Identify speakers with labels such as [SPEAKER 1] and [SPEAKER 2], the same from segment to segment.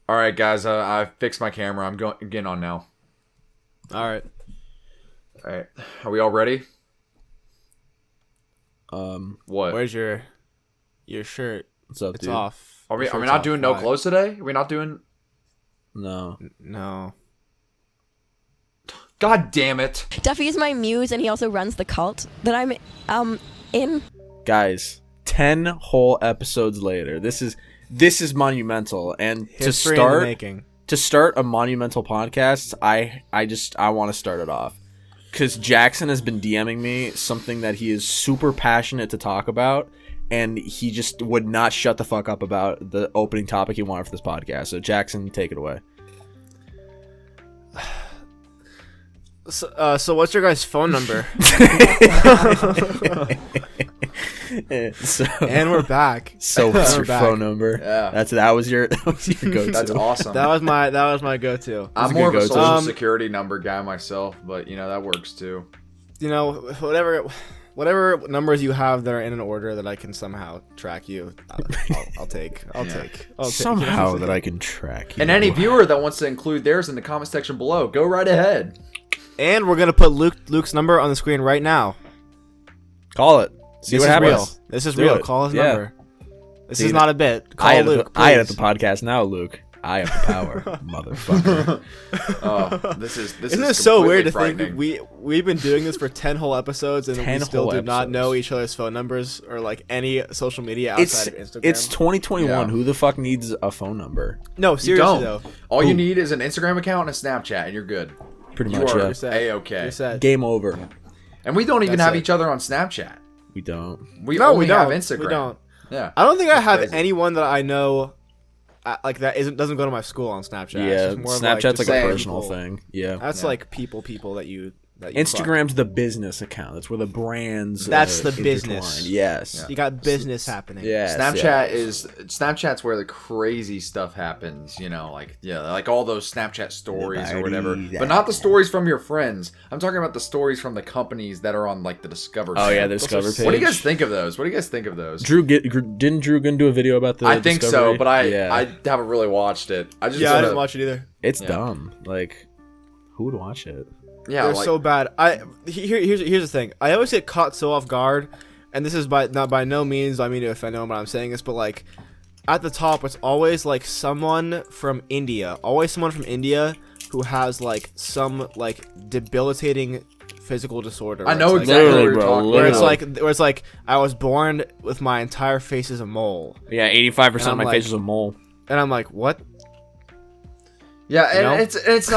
[SPEAKER 1] All right, guys. I fixed my camera. I'm getting on now.
[SPEAKER 2] All right.
[SPEAKER 1] All right. Are we all ready? What?
[SPEAKER 2] Where's your shirt?
[SPEAKER 3] What's up,
[SPEAKER 2] It's
[SPEAKER 3] dude?
[SPEAKER 2] off.
[SPEAKER 1] Are we
[SPEAKER 2] Your shirt's
[SPEAKER 1] not
[SPEAKER 2] off.
[SPEAKER 1] doing no
[SPEAKER 2] Why?
[SPEAKER 1] clothes today? Are we not doing?
[SPEAKER 3] No.
[SPEAKER 2] No.
[SPEAKER 1] God damn it!
[SPEAKER 4] Duffy is my muse, and he also runs the cult that I'm in.
[SPEAKER 3] Guys, 10 whole episodes later. This is monumental. And
[SPEAKER 2] History in the making.
[SPEAKER 3] to start a monumental podcast, I want to start it off. Because Jackson has been DMing me something that he is super passionate to talk about, and he just would not shut the fuck up about the opening topic he wanted for this podcast. So Jackson, take it away.
[SPEAKER 2] So what's your guys' phone number?
[SPEAKER 3] So,
[SPEAKER 2] And we're back.
[SPEAKER 3] so what's
[SPEAKER 2] We're
[SPEAKER 3] your
[SPEAKER 2] back.
[SPEAKER 3] phone number?
[SPEAKER 1] Yeah.
[SPEAKER 3] That was your go-to.
[SPEAKER 1] That's awesome.
[SPEAKER 2] That was my go-to.
[SPEAKER 1] I'm
[SPEAKER 3] a
[SPEAKER 1] more of
[SPEAKER 3] good
[SPEAKER 1] a
[SPEAKER 3] go-to.
[SPEAKER 1] social security number guy myself, but that works too.
[SPEAKER 2] You know, whatever numbers you have that are in an order that I can somehow track you, I'll take. I'll take.
[SPEAKER 3] Somehow that I can track you.
[SPEAKER 1] And any viewer that wants to include theirs in the comment section below, go right ahead.
[SPEAKER 2] And we're gonna put Luke's number on the screen right now.
[SPEAKER 3] Call it. See
[SPEAKER 2] This
[SPEAKER 3] what
[SPEAKER 2] is
[SPEAKER 3] happens.
[SPEAKER 2] real. This is
[SPEAKER 3] Do
[SPEAKER 2] real.
[SPEAKER 3] it.
[SPEAKER 2] Call his
[SPEAKER 3] Yeah.
[SPEAKER 2] number. This is
[SPEAKER 3] Dude,
[SPEAKER 2] not a bit. Call
[SPEAKER 3] I edit
[SPEAKER 2] Luke.
[SPEAKER 3] I edit the
[SPEAKER 2] please.
[SPEAKER 3] podcast now, Luke. I have the power, motherfucker.
[SPEAKER 1] Oh, this is
[SPEAKER 2] Isn't it so
[SPEAKER 1] completely
[SPEAKER 2] weird to
[SPEAKER 1] frightening.
[SPEAKER 2] think we've been doing this for 10 whole episodes and
[SPEAKER 3] 10
[SPEAKER 2] we still
[SPEAKER 3] whole
[SPEAKER 2] do not
[SPEAKER 3] episodes.
[SPEAKER 2] know each other's phone numbers or like any social media outside of Instagram?
[SPEAKER 3] It's 2021.
[SPEAKER 1] Yeah.
[SPEAKER 3] Who the fuck needs a phone number?
[SPEAKER 2] No,
[SPEAKER 1] You
[SPEAKER 2] seriously
[SPEAKER 1] don't.
[SPEAKER 2] though.
[SPEAKER 1] All you
[SPEAKER 3] Who?
[SPEAKER 1] need is an Instagram account and a Snapchat, and you're good.
[SPEAKER 3] Pretty
[SPEAKER 1] You
[SPEAKER 3] much,
[SPEAKER 1] are
[SPEAKER 3] yeah.
[SPEAKER 2] You're set.
[SPEAKER 1] A-okay.
[SPEAKER 2] You're set.
[SPEAKER 3] Game over.
[SPEAKER 1] And we don't even
[SPEAKER 2] That's
[SPEAKER 1] have
[SPEAKER 2] it.
[SPEAKER 1] each other on Snapchat.
[SPEAKER 3] We don't.
[SPEAKER 1] We
[SPEAKER 2] No,
[SPEAKER 1] only
[SPEAKER 2] we don't.
[SPEAKER 1] have Instagram.
[SPEAKER 2] We don't.
[SPEAKER 1] Yeah.
[SPEAKER 2] I don't think I
[SPEAKER 1] That's
[SPEAKER 2] have
[SPEAKER 1] crazy.
[SPEAKER 2] anyone that I know like that doesn't go to my school on Snapchat. It's
[SPEAKER 3] Yeah,
[SPEAKER 2] just more of,
[SPEAKER 3] Snapchat's
[SPEAKER 2] just
[SPEAKER 3] like
[SPEAKER 1] same
[SPEAKER 3] a personal
[SPEAKER 2] people.
[SPEAKER 3] thing. Yeah.
[SPEAKER 2] That's
[SPEAKER 1] Yeah.
[SPEAKER 2] like people that you
[SPEAKER 3] Instagram's the business account. That's where the brands.
[SPEAKER 2] That's the
[SPEAKER 3] intertwine.
[SPEAKER 2] business.
[SPEAKER 3] Yes.
[SPEAKER 2] You got business happening.
[SPEAKER 3] Yes.
[SPEAKER 1] Snapchat's where the crazy stuff happens, like all those Snapchat stories or whatever. But not the stories from your friends. I'm talking about the stories from the companies that are on like the Discover.
[SPEAKER 3] Oh yeah,
[SPEAKER 1] channel.
[SPEAKER 3] the Discover page.
[SPEAKER 1] What do you guys think of those?
[SPEAKER 3] Didn't Drew Gunn do a video about the?
[SPEAKER 1] I think so,
[SPEAKER 3] Discovery?
[SPEAKER 1] but I
[SPEAKER 3] Yeah.
[SPEAKER 1] haven't really watched it. I just
[SPEAKER 2] Yeah, I
[SPEAKER 1] sort
[SPEAKER 2] didn't
[SPEAKER 1] of-
[SPEAKER 2] watch it either.
[SPEAKER 3] It's
[SPEAKER 1] Yeah.
[SPEAKER 3] dumb. Like, who would watch it?
[SPEAKER 1] Yeah,
[SPEAKER 2] They're
[SPEAKER 1] like,
[SPEAKER 2] so bad. Here's the thing. I always get caught so off guard, and this is by no means I mean to offend anyone when I'm saying this, but like at the top, it's always like someone from India, who has like some like debilitating physical disorder.
[SPEAKER 1] I
[SPEAKER 2] where
[SPEAKER 1] know
[SPEAKER 2] it's, like,
[SPEAKER 1] exactly what you're
[SPEAKER 3] bro,
[SPEAKER 1] talking
[SPEAKER 2] Where it's
[SPEAKER 1] about.
[SPEAKER 2] like I was born with my entire face as a mole,
[SPEAKER 3] Yeah, 85% of
[SPEAKER 2] And
[SPEAKER 3] my
[SPEAKER 2] I'm
[SPEAKER 3] face
[SPEAKER 2] like-
[SPEAKER 3] is a mole.
[SPEAKER 2] and I'm like, what?
[SPEAKER 1] Yeah, and
[SPEAKER 2] You know?
[SPEAKER 1] it's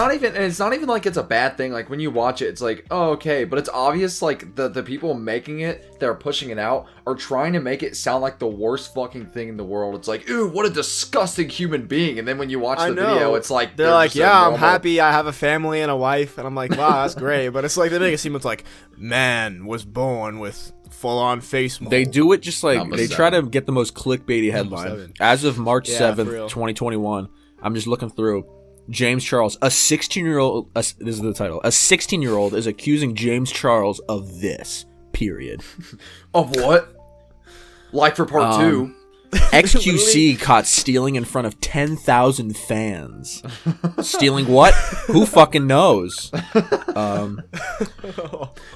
[SPEAKER 1] not even like it's a bad thing. Like when you watch it, it's like, oh, okay, but it's obvious like the people making it that are pushing it out are trying to make it sound like the worst fucking thing in the world. It's like, ooh, what a disgusting human being. And then when you watch the video, it's like
[SPEAKER 2] they're like,
[SPEAKER 1] just a
[SPEAKER 2] yeah, I'm
[SPEAKER 1] normal-
[SPEAKER 2] happy, I have a family and a wife, and I'm like, wow, that's great. But it's like they make it seem it's like man was born with full-on face mold.
[SPEAKER 3] They do it just like
[SPEAKER 1] Number
[SPEAKER 3] they try to
[SPEAKER 1] 7.
[SPEAKER 3] get the most clickbaity headline.
[SPEAKER 2] 7.
[SPEAKER 3] As of March
[SPEAKER 2] Yeah,
[SPEAKER 3] 7th,
[SPEAKER 2] for real.
[SPEAKER 3] 2021, I'm just looking through. James Charles, a 16-year-old, this is the title. A 16-year-old is accusing James Charles of this. Period.
[SPEAKER 1] Of what? Like for part 2.
[SPEAKER 3] XQC caught stealing in front of 10,000 fans. Stealing what? Who fucking knows?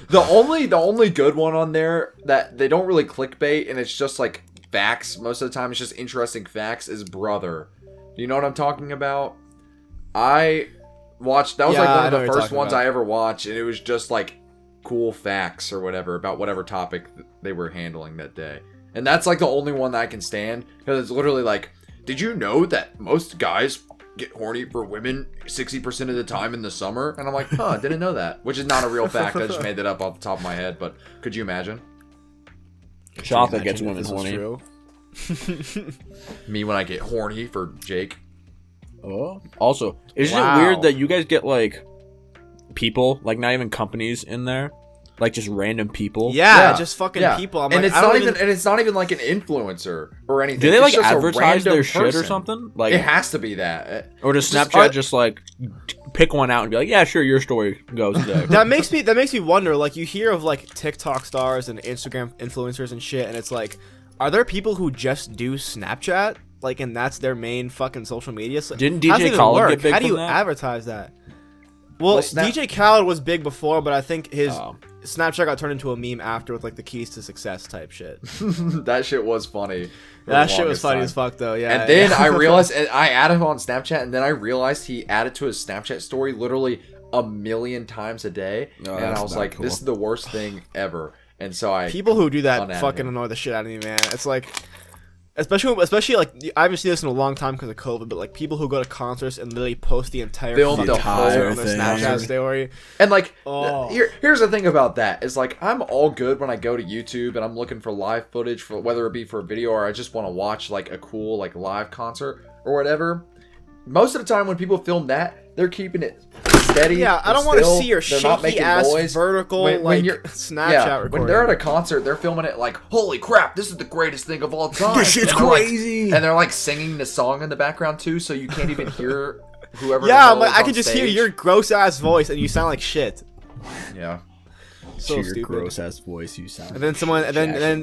[SPEAKER 1] The only good one on there that they don't really clickbait and it's just like facts most of the time. It's just interesting facts. Is Brother. Do you know what I'm talking about? I watched. That was
[SPEAKER 2] Yeah,
[SPEAKER 1] like
[SPEAKER 2] I
[SPEAKER 1] one of
[SPEAKER 2] know
[SPEAKER 1] the
[SPEAKER 2] what you're
[SPEAKER 1] first
[SPEAKER 2] talking
[SPEAKER 1] ones
[SPEAKER 2] about.
[SPEAKER 1] I ever watched, and it was just like cool facts or whatever about whatever topic they were handling that day. And that's like the only one that I can stand because it's literally like, did you know that most guys get horny for women 60% of the time in the summer? And I'm like, huh, didn't know that. Which is not a real fact. I just made that up off the top of my head. But could you imagine
[SPEAKER 3] Chocolate gets
[SPEAKER 2] Imagine
[SPEAKER 3] women
[SPEAKER 2] if this was
[SPEAKER 3] horny.
[SPEAKER 2] true.
[SPEAKER 1] me when I get horny for Jake?
[SPEAKER 3] Oh. Also, isn't
[SPEAKER 2] Wow.
[SPEAKER 3] it weird that you guys get like people, like not even companies in there, like just random people?
[SPEAKER 2] Yeah, just fucking
[SPEAKER 1] yeah.
[SPEAKER 2] people. I'm
[SPEAKER 1] and
[SPEAKER 2] like,
[SPEAKER 1] it's
[SPEAKER 2] I
[SPEAKER 1] not
[SPEAKER 2] don't
[SPEAKER 1] even and it's not even like an influencer or anything.
[SPEAKER 3] Do they
[SPEAKER 1] It's
[SPEAKER 3] like
[SPEAKER 1] just a
[SPEAKER 3] advertise
[SPEAKER 1] random
[SPEAKER 3] their shit or
[SPEAKER 1] person.
[SPEAKER 3] something? Like,
[SPEAKER 1] It has to be that.
[SPEAKER 3] or does
[SPEAKER 1] just-
[SPEAKER 3] Snapchat just like pick one out and be like, yeah, sure, your story goes today.
[SPEAKER 2] that makes me wonder. Like, you hear of like TikTok stars and Instagram influencers and shit, and it's like, are there people who just do Snapchat? like, and that's their main fucking social media. So
[SPEAKER 3] Didn't
[SPEAKER 2] how does it
[SPEAKER 3] DJ
[SPEAKER 2] even
[SPEAKER 3] Khaled
[SPEAKER 2] work?
[SPEAKER 3] get big
[SPEAKER 2] How do
[SPEAKER 3] from
[SPEAKER 2] you
[SPEAKER 3] that?
[SPEAKER 2] advertise that? Well,
[SPEAKER 1] Snap-
[SPEAKER 2] DJ Khaled was big before, but I think his
[SPEAKER 3] Oh.
[SPEAKER 2] Snapchat got turned into a meme after with like the keys to success type shit.
[SPEAKER 1] That shit was funny. for
[SPEAKER 2] That
[SPEAKER 1] the
[SPEAKER 2] shit was
[SPEAKER 1] longest
[SPEAKER 2] funny
[SPEAKER 1] time.
[SPEAKER 2] as fuck though. Yeah.
[SPEAKER 1] And then
[SPEAKER 2] yeah.
[SPEAKER 1] I realized, and I added him on Snapchat, and then I realized he added to his Snapchat story literally a million times a day.
[SPEAKER 3] Oh,
[SPEAKER 1] and I
[SPEAKER 3] that's
[SPEAKER 1] was
[SPEAKER 3] not
[SPEAKER 1] like,
[SPEAKER 3] cool.
[SPEAKER 1] this is the worst thing ever. And so I
[SPEAKER 2] people who do that
[SPEAKER 1] unadded
[SPEAKER 2] fucking
[SPEAKER 1] him.
[SPEAKER 2] annoy the shit out of me, man. It's like, especially like I haven't seen this in a long time because of COVID, but like people who go to concerts and literally post the entire
[SPEAKER 1] Film
[SPEAKER 2] fucking
[SPEAKER 1] the
[SPEAKER 2] concert
[SPEAKER 3] whole
[SPEAKER 2] on their
[SPEAKER 3] thing.
[SPEAKER 2] Snapchat story.
[SPEAKER 1] And like,
[SPEAKER 2] Oh.
[SPEAKER 1] here's the thing about that is like, I'm all good when I go to YouTube and I'm looking for live footage for whether it be for a video or I just want to watch like a cool like live concert or whatever. Most of the time when people film that, they're keeping it steady.
[SPEAKER 2] Yeah, I
[SPEAKER 1] and
[SPEAKER 2] don't want to
[SPEAKER 1] still.
[SPEAKER 2] see your
[SPEAKER 1] They're not
[SPEAKER 2] shaky
[SPEAKER 1] making
[SPEAKER 2] ass
[SPEAKER 1] noise.
[SPEAKER 2] vertical
[SPEAKER 1] When
[SPEAKER 2] like
[SPEAKER 1] you're-
[SPEAKER 2] Snapchat recording.
[SPEAKER 1] when they're at a concert, they're filming it like, holy crap, this is the greatest thing of all time.
[SPEAKER 3] This shit's
[SPEAKER 1] And they're, like-
[SPEAKER 3] crazy.
[SPEAKER 1] and they're like singing the song in the background too, so you can't even hear whoever.
[SPEAKER 2] yeah,
[SPEAKER 1] the
[SPEAKER 2] I'm
[SPEAKER 1] hell
[SPEAKER 2] like,
[SPEAKER 1] is
[SPEAKER 2] I
[SPEAKER 1] on
[SPEAKER 2] can just hear
[SPEAKER 1] stage.
[SPEAKER 2] your gross ass voice and you sound like shit.
[SPEAKER 1] Yeah.
[SPEAKER 2] So
[SPEAKER 3] your
[SPEAKER 2] stupid.
[SPEAKER 3] gross ass voice you sound.
[SPEAKER 2] And then someone, and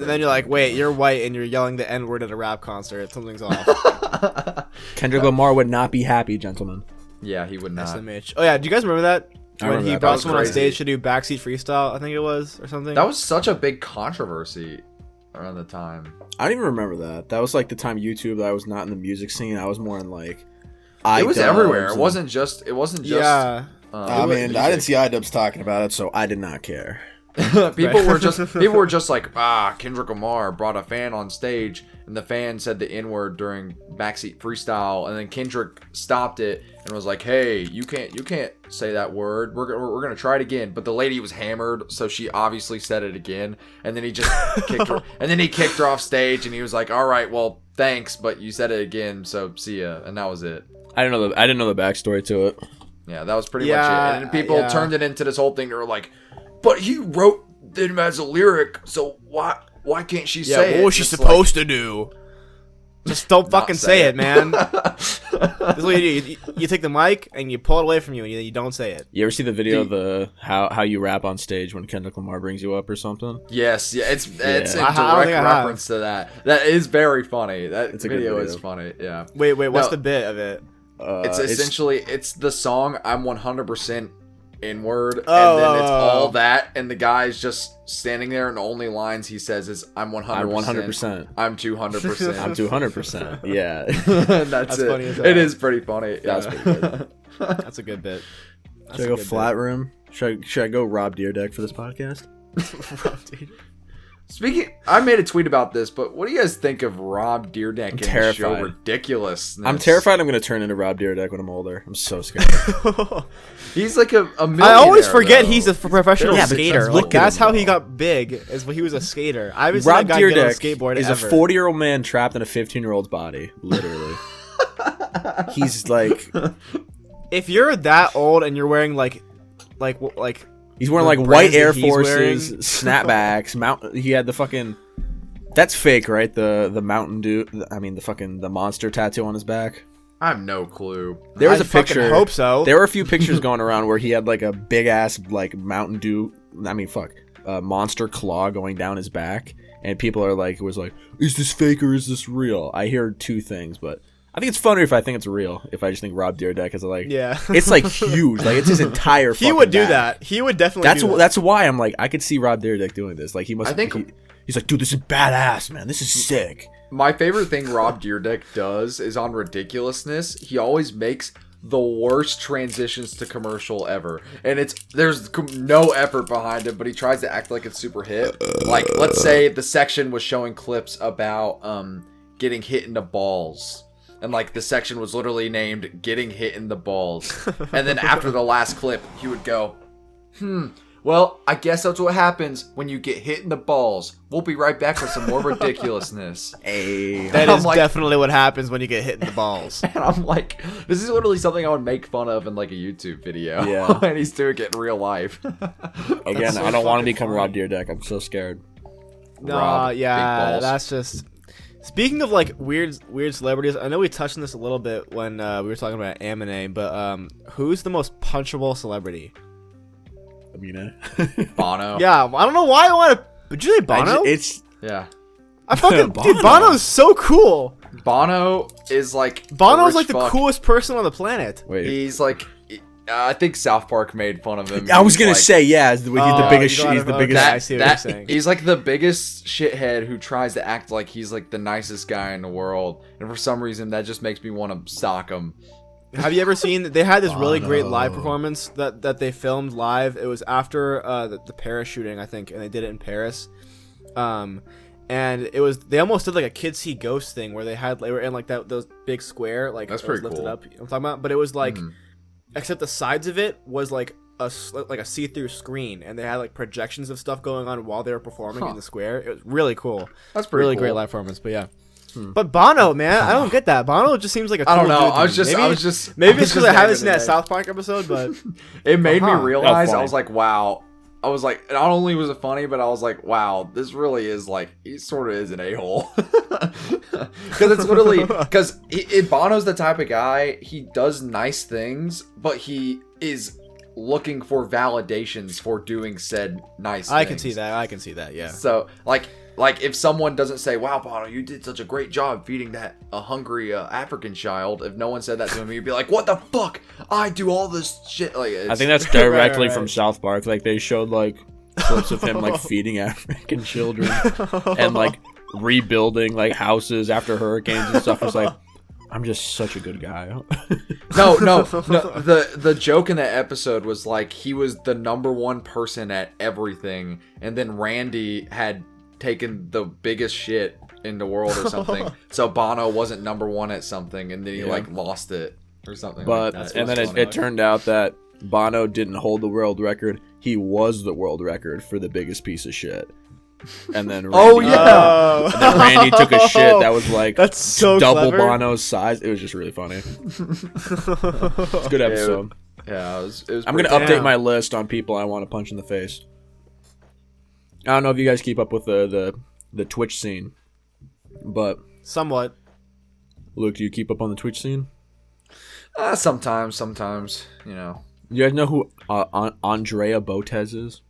[SPEAKER 2] then you're like, wait, you're white and you're yelling the N word at a rap concert. Something's off.
[SPEAKER 3] Kendrick Lamar would not be happy, gentlemen.
[SPEAKER 1] Yeah, he would not.
[SPEAKER 2] SMH. Oh yeah, do you guys remember that?
[SPEAKER 3] I
[SPEAKER 2] When
[SPEAKER 3] remember
[SPEAKER 2] he
[SPEAKER 3] that.
[SPEAKER 2] brought
[SPEAKER 1] That was
[SPEAKER 2] someone on
[SPEAKER 1] crazy.
[SPEAKER 2] stage to do backseat freestyle, I think it was, or something.
[SPEAKER 1] That was such a big controversy around the time.
[SPEAKER 3] I don't even remember that. That was like the time YouTube that I was not in the music scene. I was more in like.
[SPEAKER 1] It was
[SPEAKER 3] iDubbbz
[SPEAKER 1] everywhere. It
[SPEAKER 3] and-
[SPEAKER 1] wasn't just. It wasn't just.
[SPEAKER 2] yeah.
[SPEAKER 3] I mean, I didn't see iDubbbz talking about it, so I did not care.
[SPEAKER 1] people were just like, Kendrick Lamar brought a fan on stage and the fan said the N-word during backseat freestyle, and then Kendrick stopped it and was like, hey, you can't say that word. We're gonna try it again. But the lady was hammered, so she obviously said it again, and then he just kicked her off stage, and he was like, all right, well, thanks, but you said it again, so see ya. And that was it.
[SPEAKER 3] I didn't know the backstory to it.
[SPEAKER 1] Yeah, that was pretty
[SPEAKER 2] Yeah,
[SPEAKER 1] much it. And people
[SPEAKER 2] yeah.
[SPEAKER 1] turned it into this whole thing. They were like, but he wrote them as a lyric, so why can't she
[SPEAKER 2] Yeah,
[SPEAKER 1] say it?
[SPEAKER 2] what was she
[SPEAKER 1] Just
[SPEAKER 2] supposed to do? Just don't fucking
[SPEAKER 1] say
[SPEAKER 2] say
[SPEAKER 1] it.
[SPEAKER 2] it, man. This is what you do. You take the mic and you pull it away from you, and you don't say it.
[SPEAKER 3] You ever see the video of the how you rap on stage when Kendrick Lamar brings you up or something?
[SPEAKER 1] Yes, yeah, it's in
[SPEAKER 2] I don't
[SPEAKER 1] direct
[SPEAKER 2] think I have.
[SPEAKER 1] reference to that. That is very funny. That
[SPEAKER 3] It's a good
[SPEAKER 1] video
[SPEAKER 3] video.
[SPEAKER 1] is funny. Yeah,
[SPEAKER 2] Wait, what's
[SPEAKER 1] No.
[SPEAKER 2] the bit of it?
[SPEAKER 1] it's essentially it's the song "I'm 100% N-word,"
[SPEAKER 2] Oh,
[SPEAKER 1] and then it's
[SPEAKER 2] oh,
[SPEAKER 1] all
[SPEAKER 2] oh.
[SPEAKER 1] that, and the guy's just standing there, and the only lines he says is "I'm 100%."
[SPEAKER 3] I'm 100%.
[SPEAKER 1] I'm 200%.
[SPEAKER 3] I'm 200%. Yeah.
[SPEAKER 1] That's it.
[SPEAKER 2] funny as hell.
[SPEAKER 1] It is pretty funny.
[SPEAKER 3] That was pretty good.
[SPEAKER 2] That's a good bit. That's
[SPEAKER 3] Should I
[SPEAKER 2] a
[SPEAKER 3] go
[SPEAKER 2] good
[SPEAKER 3] flat room? Should I go Rob Deerdeck for this podcast?
[SPEAKER 2] bit.
[SPEAKER 1] Speaking, I made a tweet about this, but what do you guys think of Rob Deerdeck and the show
[SPEAKER 3] terrified.
[SPEAKER 1] Ridiculousness?
[SPEAKER 3] I'm terrified I'm going to turn into Rob Deerdeck when I'm older. I'm so scared.
[SPEAKER 1] He's like a millionaire.
[SPEAKER 2] I always forget
[SPEAKER 1] though.
[SPEAKER 2] he's a professional
[SPEAKER 3] Yeah, but
[SPEAKER 2] skater.
[SPEAKER 3] look
[SPEAKER 2] Like,
[SPEAKER 3] at
[SPEAKER 2] that's
[SPEAKER 3] him,
[SPEAKER 2] how he
[SPEAKER 3] though.
[SPEAKER 2] got big. Is when he was a skater. I haven't seen
[SPEAKER 3] Rob
[SPEAKER 2] that guy get on a
[SPEAKER 3] Deerdeck
[SPEAKER 2] skateboard
[SPEAKER 3] is
[SPEAKER 2] ever.
[SPEAKER 3] a 40-year-old man trapped in a 15-year-old's body. Literally. He's like...
[SPEAKER 2] If you're that old and you're wearing like
[SPEAKER 3] He's wearing
[SPEAKER 2] The
[SPEAKER 3] like
[SPEAKER 2] brands
[SPEAKER 3] white
[SPEAKER 2] that
[SPEAKER 3] Air
[SPEAKER 2] he's
[SPEAKER 3] Forces,
[SPEAKER 2] wearing.
[SPEAKER 3] snapbacks. He had the fucking. That's fake, right? The Mountain Dew. I mean, the monster tattoo on his back.
[SPEAKER 1] I have no clue.
[SPEAKER 3] There was
[SPEAKER 2] I
[SPEAKER 3] a picture.
[SPEAKER 2] fucking hope so.
[SPEAKER 3] There were a few pictures going around where he had like a big ass like Mountain Dew. I mean, monster claw going down his back, and people are like, was like, is this fake or is this real? I hear two things, but I think it's funnier if I think it's real. If I just think Rob Deerdeck is like,
[SPEAKER 2] Yeah.
[SPEAKER 3] it's like huge, like it's his entire.
[SPEAKER 2] He would do
[SPEAKER 3] back.
[SPEAKER 2] that. He would definitely. do that.
[SPEAKER 3] That's why I'm like, I could see Rob Deerdeck doing this. Like he must.
[SPEAKER 1] I think-
[SPEAKER 3] he's like, dude, this is badass, man. This is sick.
[SPEAKER 1] My favorite thing Rob Deerdeck does is on ridiculousness. He always makes the worst transitions to commercial ever, and there's no effort behind it, but he tries to act like it's super hip. Like, let's say the section was showing clips about getting hit in the balls. And, like, the section was literally named Getting Hit in the Balls. And then after the last clip, he would go, well, I guess that's what happens when you get hit in the balls. We'll be right back with some more ridiculousness.
[SPEAKER 3] Hey,
[SPEAKER 2] That
[SPEAKER 1] I'm
[SPEAKER 2] is
[SPEAKER 1] like-
[SPEAKER 2] definitely what happens when you get hit in the balls.
[SPEAKER 1] And I'm like, this is literally something I would make fun of in, like, a YouTube video.
[SPEAKER 3] Yeah.
[SPEAKER 1] And he's doing it in real life.
[SPEAKER 3] again,
[SPEAKER 2] so
[SPEAKER 3] I don't want to
[SPEAKER 2] fucking
[SPEAKER 3] become
[SPEAKER 2] funny.
[SPEAKER 3] Rob Deerdeck. I'm so scared.
[SPEAKER 2] Nah,
[SPEAKER 1] Rob, big
[SPEAKER 2] yeah,
[SPEAKER 1] balls.
[SPEAKER 2] that's just. Speaking of like weird celebrities, I know we touched on this a little bit when we were talking about Eminem, but who's the most punchable celebrity?
[SPEAKER 3] I mean,
[SPEAKER 1] Bono.
[SPEAKER 2] Yeah, I don't know why I want to. Would you say Bono?
[SPEAKER 3] it's
[SPEAKER 1] Yeah.
[SPEAKER 2] I fucking
[SPEAKER 3] Bono.
[SPEAKER 2] dude, Bono's so cool.
[SPEAKER 1] Bono is like
[SPEAKER 2] Bono's
[SPEAKER 1] a
[SPEAKER 2] like
[SPEAKER 1] rich
[SPEAKER 2] the
[SPEAKER 1] fuck.
[SPEAKER 2] coolest person on the planet.
[SPEAKER 3] Wait.
[SPEAKER 1] He's like, I think South Park made fun of him.
[SPEAKER 3] I was
[SPEAKER 1] He's
[SPEAKER 3] gonna
[SPEAKER 1] like,
[SPEAKER 3] say he's the biggest.
[SPEAKER 2] you gotta-
[SPEAKER 3] He's the
[SPEAKER 2] okay.
[SPEAKER 3] biggest.
[SPEAKER 2] I see what you're saying.
[SPEAKER 1] he's like the biggest shithead who tries to act like he's like the nicest guy in the world, and for some reason that just makes me want to sock him.
[SPEAKER 2] Have you ever seen? They had this really great
[SPEAKER 3] Bono.
[SPEAKER 2] live performance that they filmed live. It was after the Paris shooting, I think, and they did it in Paris. And it was they almost did like a Kids See Ghosts thing where they were in like those big square like
[SPEAKER 1] That's
[SPEAKER 2] it was
[SPEAKER 1] pretty
[SPEAKER 2] lifted
[SPEAKER 1] cool.
[SPEAKER 2] up. You know what I'm talking about, but it was like, except the sides of it was like a see-through screen, and they had like projections of stuff going on while they were performing in the square. It was really cool.
[SPEAKER 1] That's pretty
[SPEAKER 2] really
[SPEAKER 1] cool.
[SPEAKER 2] great live performance. But yeah. But Bono, man, I don't get that. Bono just seems like a.
[SPEAKER 1] I don't
[SPEAKER 2] cool
[SPEAKER 1] know.
[SPEAKER 2] dude to
[SPEAKER 1] I was
[SPEAKER 2] me.
[SPEAKER 1] just,
[SPEAKER 2] maybe,
[SPEAKER 1] I was just.
[SPEAKER 2] maybe
[SPEAKER 1] I
[SPEAKER 2] it's
[SPEAKER 1] was
[SPEAKER 2] because I
[SPEAKER 1] just
[SPEAKER 2] haven't
[SPEAKER 1] naming
[SPEAKER 2] seen that
[SPEAKER 1] the
[SPEAKER 2] South Park episode, but
[SPEAKER 1] It made me
[SPEAKER 2] Uh-huh.
[SPEAKER 1] realize.
[SPEAKER 3] That was
[SPEAKER 1] I was like, wow. I was like, not only was it funny, but I was like, wow, this really is like, he sort of is an a-hole. Because it's literally, because Bono's the type of guy, he does nice things, but he is looking for validations for doing said nice things.
[SPEAKER 2] I can see that. I can see that. Yeah.
[SPEAKER 1] So, like if someone doesn't say, wow, Bono, you did such a great job feeding that hungry African child, if no one said that to him, he'd be like, what the fuck? I do all this shit. Like,
[SPEAKER 3] I think that's directly
[SPEAKER 2] right.
[SPEAKER 3] from South Park. Like they showed like clips of him like feeding African children and like rebuilding like houses after hurricanes and stuff. It's like, I'm just such a good guy.
[SPEAKER 1] No. The joke in that episode was like he was the #1 person at everything, and then Randy had taken the biggest shit in the world or something. So Bono wasn't #1 at something, and then he like lost it or something.
[SPEAKER 3] But
[SPEAKER 1] like that.
[SPEAKER 3] and then it turned out that Bono didn't hold the world record. He was the world record for the biggest piece of shit. And then Randy,
[SPEAKER 1] Oh, yeah.
[SPEAKER 3] and then Randy took a shit that was like
[SPEAKER 2] That's so
[SPEAKER 3] double
[SPEAKER 2] clever.
[SPEAKER 3] Bono's size. It was just really funny. It's a good episode.
[SPEAKER 1] Yeah, it was.
[SPEAKER 3] I'm gonna
[SPEAKER 1] pretty-
[SPEAKER 3] update
[SPEAKER 2] Damn.
[SPEAKER 3] my list on people I want to punch in the face. I don't know if you guys keep up with the Twitch scene, but
[SPEAKER 2] Somewhat.
[SPEAKER 3] Luke, do you keep up on the Twitch scene?
[SPEAKER 1] Sometimes, you know.
[SPEAKER 3] You guys know who Andrea Botez is?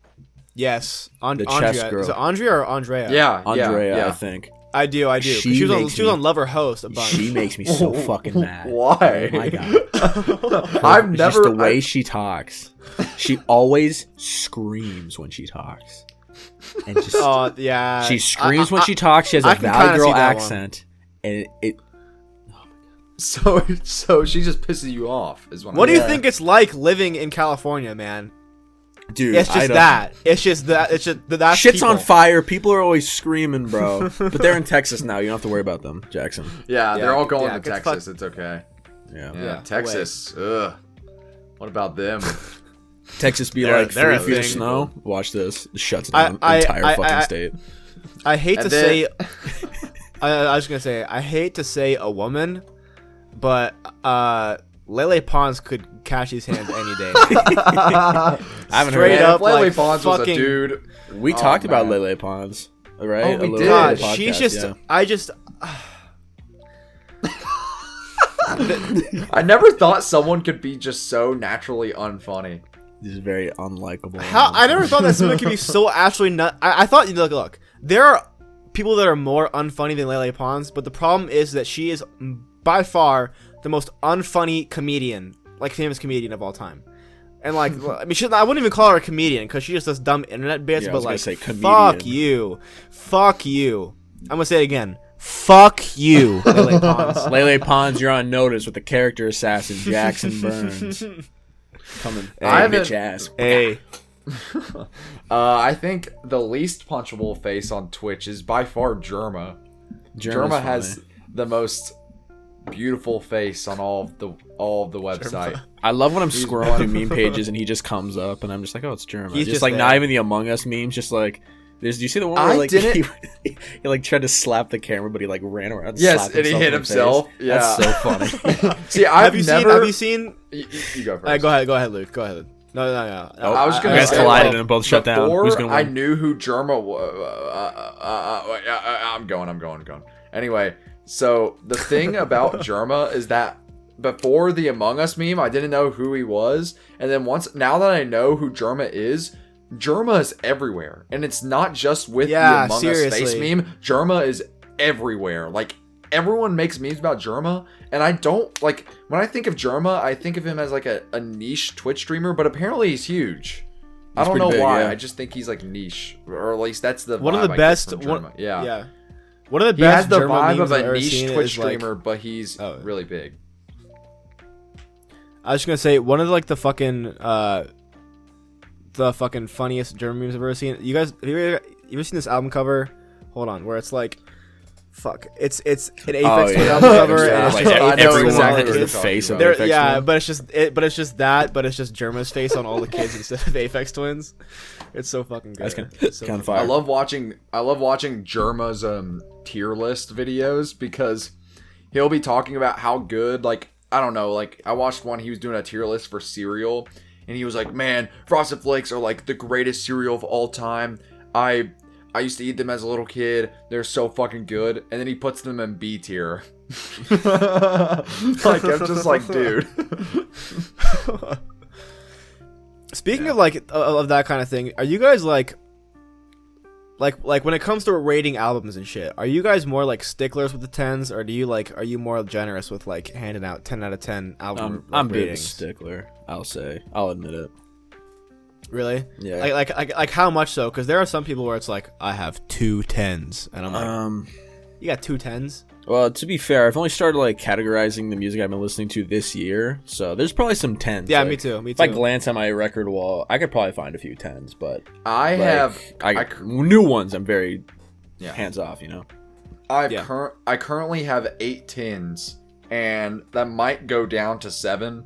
[SPEAKER 2] Yes.
[SPEAKER 3] The
[SPEAKER 2] Andrea.
[SPEAKER 3] chess girl.
[SPEAKER 2] Is it Andrea or Andrea?
[SPEAKER 1] Yeah,
[SPEAKER 3] Andrea,
[SPEAKER 1] yeah.
[SPEAKER 3] I think.
[SPEAKER 2] I do. 'Cause
[SPEAKER 3] She
[SPEAKER 2] She was
[SPEAKER 3] makes
[SPEAKER 2] on
[SPEAKER 3] me-
[SPEAKER 2] Lover Host a bunch.
[SPEAKER 3] She makes me so fucking mad.
[SPEAKER 1] Why?
[SPEAKER 3] Oh my god.
[SPEAKER 1] I've
[SPEAKER 3] Just
[SPEAKER 1] never.
[SPEAKER 3] the way she talks. She always screams when she talks. And just
[SPEAKER 2] Oh yeah.
[SPEAKER 3] she screams when she talks. She has
[SPEAKER 2] I
[SPEAKER 3] a
[SPEAKER 2] can
[SPEAKER 3] Valley
[SPEAKER 2] kinda
[SPEAKER 3] Girl
[SPEAKER 2] see that one.
[SPEAKER 3] accent. And it
[SPEAKER 1] So she just pisses you off. Is
[SPEAKER 2] What do you
[SPEAKER 3] Yeah.
[SPEAKER 2] think it's like living in California, man?
[SPEAKER 3] dude,
[SPEAKER 2] It's
[SPEAKER 3] I
[SPEAKER 2] just
[SPEAKER 3] don't-
[SPEAKER 2] that. It's just that. It's just that.
[SPEAKER 3] Shit's on fire. People are always screaming, bro. But they're in Texas now. You don't have to worry about them, Jackson.
[SPEAKER 1] Yeah, they're all going
[SPEAKER 2] yeah,
[SPEAKER 1] to
[SPEAKER 2] get
[SPEAKER 1] Texas. It's okay.
[SPEAKER 3] Yeah.
[SPEAKER 1] Yeah,
[SPEAKER 2] Yeah,
[SPEAKER 1] Texas. Ugh. What about them?
[SPEAKER 3] Texas be
[SPEAKER 2] They're-
[SPEAKER 3] like
[SPEAKER 2] they're
[SPEAKER 3] 3
[SPEAKER 2] a
[SPEAKER 3] feet of
[SPEAKER 2] thing.
[SPEAKER 3] snow. Watch this. It shuts
[SPEAKER 2] I-
[SPEAKER 3] down the
[SPEAKER 2] I-
[SPEAKER 3] entire
[SPEAKER 2] I-
[SPEAKER 3] fucking
[SPEAKER 2] I-
[SPEAKER 3] state.
[SPEAKER 2] I hate to
[SPEAKER 1] And then-
[SPEAKER 2] say. I was gonna say I hate to say a woman, but Lele Pons could catch his hands any day.
[SPEAKER 3] I haven't
[SPEAKER 2] Straight
[SPEAKER 3] heard
[SPEAKER 1] Man,
[SPEAKER 2] up,
[SPEAKER 1] if Lele
[SPEAKER 2] like,
[SPEAKER 1] Pons was a
[SPEAKER 2] fucking-
[SPEAKER 1] dude.
[SPEAKER 3] We
[SPEAKER 1] Oh,
[SPEAKER 3] talked about
[SPEAKER 1] man.
[SPEAKER 3] Lele Pons, right?
[SPEAKER 1] Oh, we
[SPEAKER 3] A little
[SPEAKER 1] did.
[SPEAKER 3] bit
[SPEAKER 2] God,
[SPEAKER 3] on the
[SPEAKER 2] she's
[SPEAKER 3] podcast,
[SPEAKER 2] just.
[SPEAKER 3] yeah.
[SPEAKER 2] I just.
[SPEAKER 1] I never thought someone could be just so naturally unfunny.
[SPEAKER 3] She's very unlikable.
[SPEAKER 2] How I never thought that someone could be so actually not. I thought look, there are people that are more unfunny than Lele Pons, but the problem is that she is by far the most unfunny comedian, like famous comedian of all time. And like, I mean, I wouldn't even call her a comedian because she just does dumb internet bits.
[SPEAKER 3] Yeah, I
[SPEAKER 2] but
[SPEAKER 3] was gonna
[SPEAKER 2] like,
[SPEAKER 3] say comedian.
[SPEAKER 2] fuck you. I'm gonna say it again. Fuck you, Lele Pons.
[SPEAKER 3] Lele Pons, you're on notice with the character assassin Jackson Burns coming. Hey,
[SPEAKER 1] I haven't-
[SPEAKER 3] bitch ass.
[SPEAKER 2] Hey,
[SPEAKER 1] I think the least punchable face on Twitch is by far Germa. Germa has the most beautiful face on all of the website.
[SPEAKER 3] I love when I'm
[SPEAKER 1] He's
[SPEAKER 3] scrolling
[SPEAKER 1] one.
[SPEAKER 3] through meme pages and he just comes up and I'm just like, oh, it's German.
[SPEAKER 2] He's
[SPEAKER 3] Just
[SPEAKER 2] just
[SPEAKER 3] like not
[SPEAKER 2] there.
[SPEAKER 3] even the Among Us memes, just like. Do you see the one
[SPEAKER 1] I
[SPEAKER 3] where like
[SPEAKER 1] didn't-
[SPEAKER 3] he like tried to slap the camera, but he like ran around? And
[SPEAKER 1] Yes,
[SPEAKER 3] slapped
[SPEAKER 1] and he hit
[SPEAKER 3] in the
[SPEAKER 1] himself.
[SPEAKER 3] face?
[SPEAKER 1] Yeah.
[SPEAKER 3] That's so funny.
[SPEAKER 1] See, I've
[SPEAKER 2] have you
[SPEAKER 1] never.
[SPEAKER 2] seen?
[SPEAKER 1] You go first.
[SPEAKER 2] Go ahead, Luke. Go ahead. No.
[SPEAKER 3] Oh,
[SPEAKER 1] I was
[SPEAKER 3] you
[SPEAKER 1] gonna
[SPEAKER 3] guys
[SPEAKER 1] say,
[SPEAKER 3] collided
[SPEAKER 1] like,
[SPEAKER 3] and both shut down.
[SPEAKER 1] Before
[SPEAKER 3] Who's gonna
[SPEAKER 1] I
[SPEAKER 3] win?
[SPEAKER 1] knew who Germa was. I'm going. Anyway, so the thing about Germa is that before the Among Us meme, I didn't know who he was, and then now that I know who Germa is, Germa is everywhere, and it's not just with
[SPEAKER 2] Yeah,
[SPEAKER 1] the Among Us face
[SPEAKER 2] seriously.
[SPEAKER 1] meme. Germa is everywhere. Like, everyone makes memes about Germa, and I don't like when I think of Germa, I think of him as like a niche Twitch streamer, but apparently he's huge. I
[SPEAKER 3] He's
[SPEAKER 1] don't know
[SPEAKER 3] pretty big,
[SPEAKER 1] why.
[SPEAKER 3] yeah.
[SPEAKER 1] I just think he's like niche, or at least that's the
[SPEAKER 2] One of
[SPEAKER 1] vibe
[SPEAKER 2] the
[SPEAKER 1] I get
[SPEAKER 2] best.
[SPEAKER 1] from
[SPEAKER 2] One,
[SPEAKER 1] Germa. Yeah.
[SPEAKER 2] One of the
[SPEAKER 1] He
[SPEAKER 2] best.
[SPEAKER 1] has the
[SPEAKER 2] German
[SPEAKER 1] vibe
[SPEAKER 2] memes
[SPEAKER 1] of
[SPEAKER 2] I've
[SPEAKER 1] a
[SPEAKER 2] ever
[SPEAKER 1] niche
[SPEAKER 2] seen
[SPEAKER 1] Twitch
[SPEAKER 2] is, like-
[SPEAKER 1] streamer, but he's
[SPEAKER 2] Oh.
[SPEAKER 1] really big.
[SPEAKER 2] I was just gonna say one of like the fucking funniest German memes I've ever seen. You guys, have you ever seen this album cover? Hold on, where it's like, fuck, it's an Aphex Twin album cover,
[SPEAKER 1] Yeah.
[SPEAKER 2] and it's
[SPEAKER 1] Like,
[SPEAKER 2] just
[SPEAKER 1] I know
[SPEAKER 3] everyone
[SPEAKER 1] exactly
[SPEAKER 3] has
[SPEAKER 1] what
[SPEAKER 3] the
[SPEAKER 1] you're
[SPEAKER 3] face
[SPEAKER 1] talking
[SPEAKER 3] of
[SPEAKER 1] about.
[SPEAKER 2] there,
[SPEAKER 3] Aphex
[SPEAKER 2] yeah,
[SPEAKER 3] Twin.
[SPEAKER 2] but it's just Germa's face on all the kids instead of Aphex Twins. It's so fucking good.
[SPEAKER 3] That's kinda-
[SPEAKER 2] It's so
[SPEAKER 3] kinda
[SPEAKER 2] funny.
[SPEAKER 3] fire.
[SPEAKER 1] I love watching Germa's tier list videos because he'll be talking about how good, like, I don't know, like I watched one, he was doing a tier list for cereal, and he was like, man, Frosted Flakes are like the greatest cereal of all time. I used to eat them as a little kid. They're so fucking good. And then he puts them in B tier. Like, I'm just like, dude.
[SPEAKER 2] Speaking of like of that kind of thing, are you guys like when it comes to rating albums and shit, are you guys more like sticklers with the 10s, or are you more generous with like handing out 10 out of 10 album
[SPEAKER 3] I'm a bit of a
[SPEAKER 2] ratings?
[SPEAKER 3] stickler. I'll admit it.
[SPEAKER 2] Really?
[SPEAKER 3] Yeah.
[SPEAKER 2] Like how much so? Because there are some people where it's like, I have 2 10s, and I'm like, you got 2 10s?
[SPEAKER 3] Well, to be fair, I've only started like categorizing the music I've been listening to this year, so there's probably some 10s.
[SPEAKER 2] Yeah,
[SPEAKER 3] like,
[SPEAKER 2] me too.
[SPEAKER 3] If I glance at my record wall, I could probably find a few 10s, but
[SPEAKER 1] I
[SPEAKER 3] like, new ones. I'm very
[SPEAKER 1] Yeah.
[SPEAKER 3] hands off, you know.
[SPEAKER 2] Yeah.
[SPEAKER 1] I currently have 8 10s, and that might go down to 7.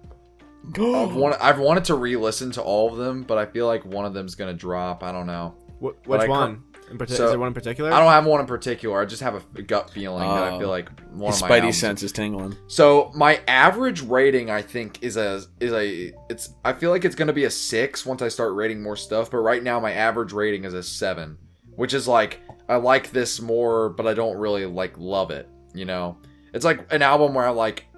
[SPEAKER 1] I've wanted to re-listen to all of them, but I feel like one of them's gonna drop. I don't know.
[SPEAKER 2] Which
[SPEAKER 1] I
[SPEAKER 2] one? Is there one in particular?
[SPEAKER 1] I don't have one in particular. I just have a gut feeling that I feel like one
[SPEAKER 3] His
[SPEAKER 1] of my
[SPEAKER 3] spidey
[SPEAKER 1] albums-
[SPEAKER 3] sense is tingling.
[SPEAKER 1] So my average rating, I think, is I feel like it's gonna be a 6 once I start rating more stuff. But right now, my average rating is a 7, which is like I like this more, but I don't really like love it. You know, it's like an album where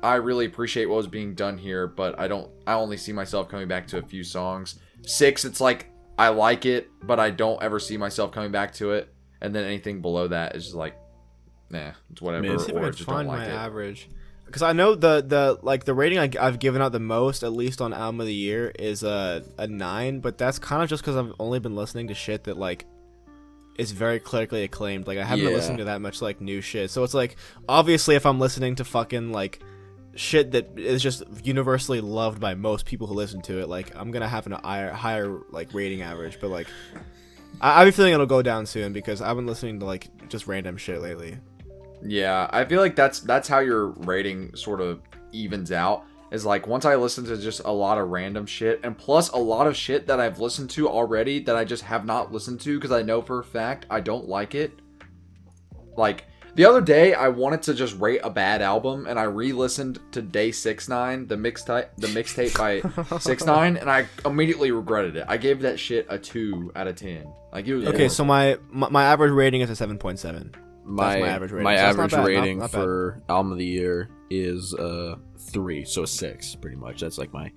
[SPEAKER 1] I really appreciate what was being done here, but I only see myself coming back to a few songs. 6, it's like I like it, but I don't ever see myself coming back to it. And then anything below that is just like, nah, it's whatever,
[SPEAKER 3] Let's
[SPEAKER 2] See if I
[SPEAKER 1] or
[SPEAKER 2] can
[SPEAKER 1] just don't
[SPEAKER 2] find
[SPEAKER 1] like
[SPEAKER 2] my
[SPEAKER 1] it.
[SPEAKER 2] average. Because I know the rating I've given out the most, at least on album of the year, is a 9. But that's kind of just because I've only been listening to shit that like is very critically acclaimed. Like I haven't been
[SPEAKER 3] Yeah.
[SPEAKER 2] listening to that much like new shit. So it's like obviously if I'm listening to fucking like shit that is just universally loved by most people who listen to it, like I'm gonna have a higher like rating average. But like I have a feeling it'll go down soon because I've been listening to like just random shit lately.
[SPEAKER 1] Yeah, I feel like that's how your rating sort of evens out. Is like once I listen to just a lot of random shit, and plus a lot of shit that I've listened to already that I just have not listened to because I know for a fact I don't like it. Like the other day, I wanted to just rate a bad album, and I re-listened to Day 6ix9ine, the mixtape by 6ix9ine, and I immediately regretted it. I gave that shit a 2 out of 10. Like it was
[SPEAKER 2] Okay,
[SPEAKER 1] horrible.
[SPEAKER 2] so my average rating is a 7.7.
[SPEAKER 3] My
[SPEAKER 2] average rating.
[SPEAKER 3] My
[SPEAKER 2] So it's not
[SPEAKER 3] average
[SPEAKER 2] bad,
[SPEAKER 3] rating
[SPEAKER 2] not bad.
[SPEAKER 3] for album of the year is 3, so a 6, pretty much. That's like my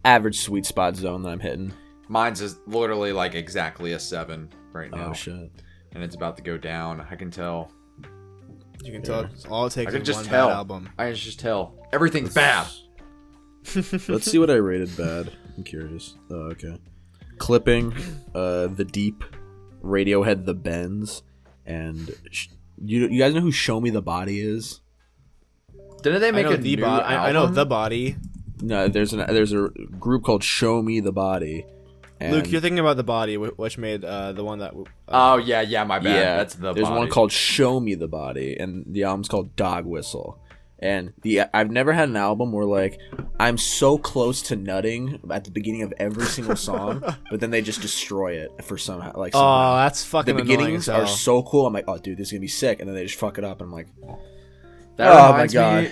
[SPEAKER 3] average sweet spot zone that I'm hitting.
[SPEAKER 1] Mine's is literally like exactly a 7 right now,
[SPEAKER 3] Oh shit.
[SPEAKER 1] and it's about to go down. I can tell.
[SPEAKER 2] You can tell all it takes
[SPEAKER 1] I can
[SPEAKER 2] is
[SPEAKER 1] just
[SPEAKER 2] one
[SPEAKER 1] tell.
[SPEAKER 2] bad album.
[SPEAKER 1] I can just tell. Everything's bad.
[SPEAKER 3] Let's see what I rated bad. I'm curious. Oh, okay. Clipping, The Deep, Radiohead, The Bends, and you guys know who Show Me the Body is?
[SPEAKER 1] Didn't they
[SPEAKER 2] I
[SPEAKER 1] make
[SPEAKER 2] know
[SPEAKER 1] a
[SPEAKER 2] the
[SPEAKER 1] new
[SPEAKER 2] body. I know
[SPEAKER 1] album?
[SPEAKER 2] the body.
[SPEAKER 3] No, there's a group called Show Me the Body. And
[SPEAKER 2] Luke, you're thinking about the body, which made the one that.
[SPEAKER 1] Oh yeah, my bad.
[SPEAKER 3] yeah,
[SPEAKER 1] That's the.
[SPEAKER 3] there's
[SPEAKER 1] body.
[SPEAKER 3] one called Show Me the Body, and the album's called Dog Whistle. And I've never had an album where like I'm so close to nutting at the beginning of every single song, but then they just destroy it for somehow.
[SPEAKER 2] Oh,
[SPEAKER 3] Somehow.
[SPEAKER 2] that's
[SPEAKER 3] The
[SPEAKER 2] fucking annoying
[SPEAKER 3] beginnings
[SPEAKER 2] as
[SPEAKER 3] are
[SPEAKER 2] hell.
[SPEAKER 3] so cool. I'm like, oh, dude, this is gonna be sick, and then they just fuck it up, and I'm like,
[SPEAKER 1] That
[SPEAKER 3] Oh, my
[SPEAKER 1] reminds me.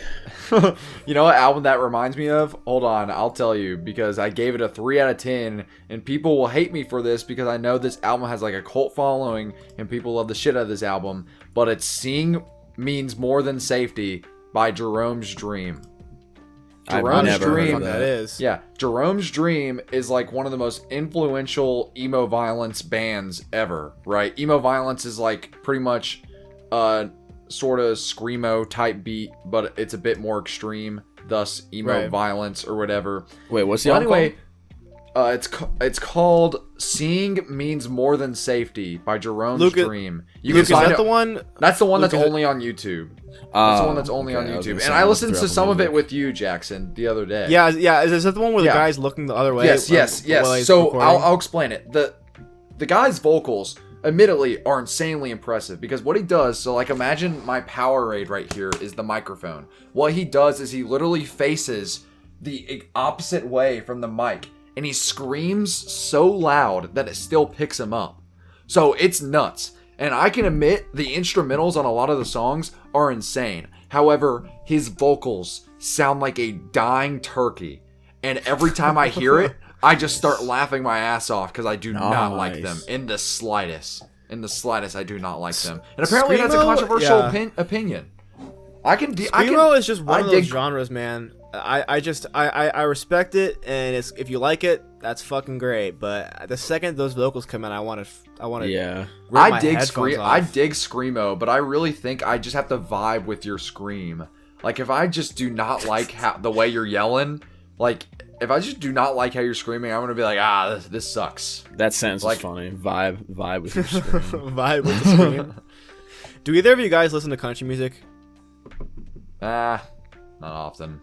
[SPEAKER 1] You know what album that reminds me of? Hold on, I'll tell you because I gave it a 3 out of 10, and people will hate me for this because I know this album has like a cult following and people love the shit out of this album. But it's "Seeing Means More Than Safety" by Jerome's Dream.
[SPEAKER 3] I've
[SPEAKER 1] Jerome's
[SPEAKER 3] never heard
[SPEAKER 1] Dream.
[SPEAKER 3] of
[SPEAKER 2] that is.
[SPEAKER 1] Yeah, Jerome's Dream is like one of the most influential emo violence bands ever, right? Emo violence is like pretty much sort of screamo type beat, but it's a bit more extreme, thus emo
[SPEAKER 2] Right.
[SPEAKER 1] violence or whatever.
[SPEAKER 3] Wait, what's the
[SPEAKER 1] Well,
[SPEAKER 3] album
[SPEAKER 1] anyway, it's called "Seeing Means More Than Safety" by Jerome's
[SPEAKER 2] Lucas-
[SPEAKER 1] Dream. You
[SPEAKER 2] Luke,
[SPEAKER 1] can
[SPEAKER 2] is
[SPEAKER 1] find
[SPEAKER 2] that
[SPEAKER 1] it.
[SPEAKER 2] the one?
[SPEAKER 1] That's the one
[SPEAKER 2] Luke,
[SPEAKER 1] that's
[SPEAKER 2] is it-
[SPEAKER 1] only on YouTube.
[SPEAKER 3] called?
[SPEAKER 1] That's the one that's only on
[SPEAKER 3] okay, I was
[SPEAKER 1] YouTube.
[SPEAKER 3] gonna
[SPEAKER 1] And
[SPEAKER 3] say,
[SPEAKER 1] I
[SPEAKER 3] must
[SPEAKER 1] listened
[SPEAKER 3] throw
[SPEAKER 1] to
[SPEAKER 3] up
[SPEAKER 1] some of
[SPEAKER 3] music.
[SPEAKER 1] it with you, Jackson, the other day.
[SPEAKER 2] Yeah, yeah. Is that the one where the
[SPEAKER 1] Yeah.
[SPEAKER 2] guy's looking the other way?
[SPEAKER 1] Yes, yes,
[SPEAKER 2] while
[SPEAKER 1] yes.
[SPEAKER 2] he's
[SPEAKER 1] So
[SPEAKER 2] recording?
[SPEAKER 1] I'll explain it. The guy's vocals, admittedly, are insanely impressive because what he does. So like, imagine my Powerade right here is the microphone. What he does is he literally faces the opposite way from the mic, and he screams so loud that it still picks him up. So it's nuts. And I can admit the instrumentals on a lot of the songs are insane. However, his vocals sound like a dying turkey. And every time I hear it, I just start laughing my ass off because I do not like them
[SPEAKER 3] Nice.
[SPEAKER 1] in the slightest. In the slightest, I do not like them. And apparently that's a
[SPEAKER 2] Screamo?
[SPEAKER 1] controversial
[SPEAKER 2] Yeah.
[SPEAKER 1] opinion. I can
[SPEAKER 2] Screamo is just one of those
[SPEAKER 1] dig-
[SPEAKER 2] genres, man. I respect it, and it's if you like it, that's fucking great. But the second those vocals come in, I want to
[SPEAKER 3] Yeah.
[SPEAKER 1] I dig screamo, but I really think I just have to vibe with your scream. Like if I just do not like the way you're yelling, like if I just do not like how you're screaming, I'm gonna be like, this sucks.
[SPEAKER 3] That sentence
[SPEAKER 1] Like-
[SPEAKER 3] is funny. Vibe with your scream.
[SPEAKER 2] vibe with the scream. Do either of you guys listen to country music?
[SPEAKER 1] Not often.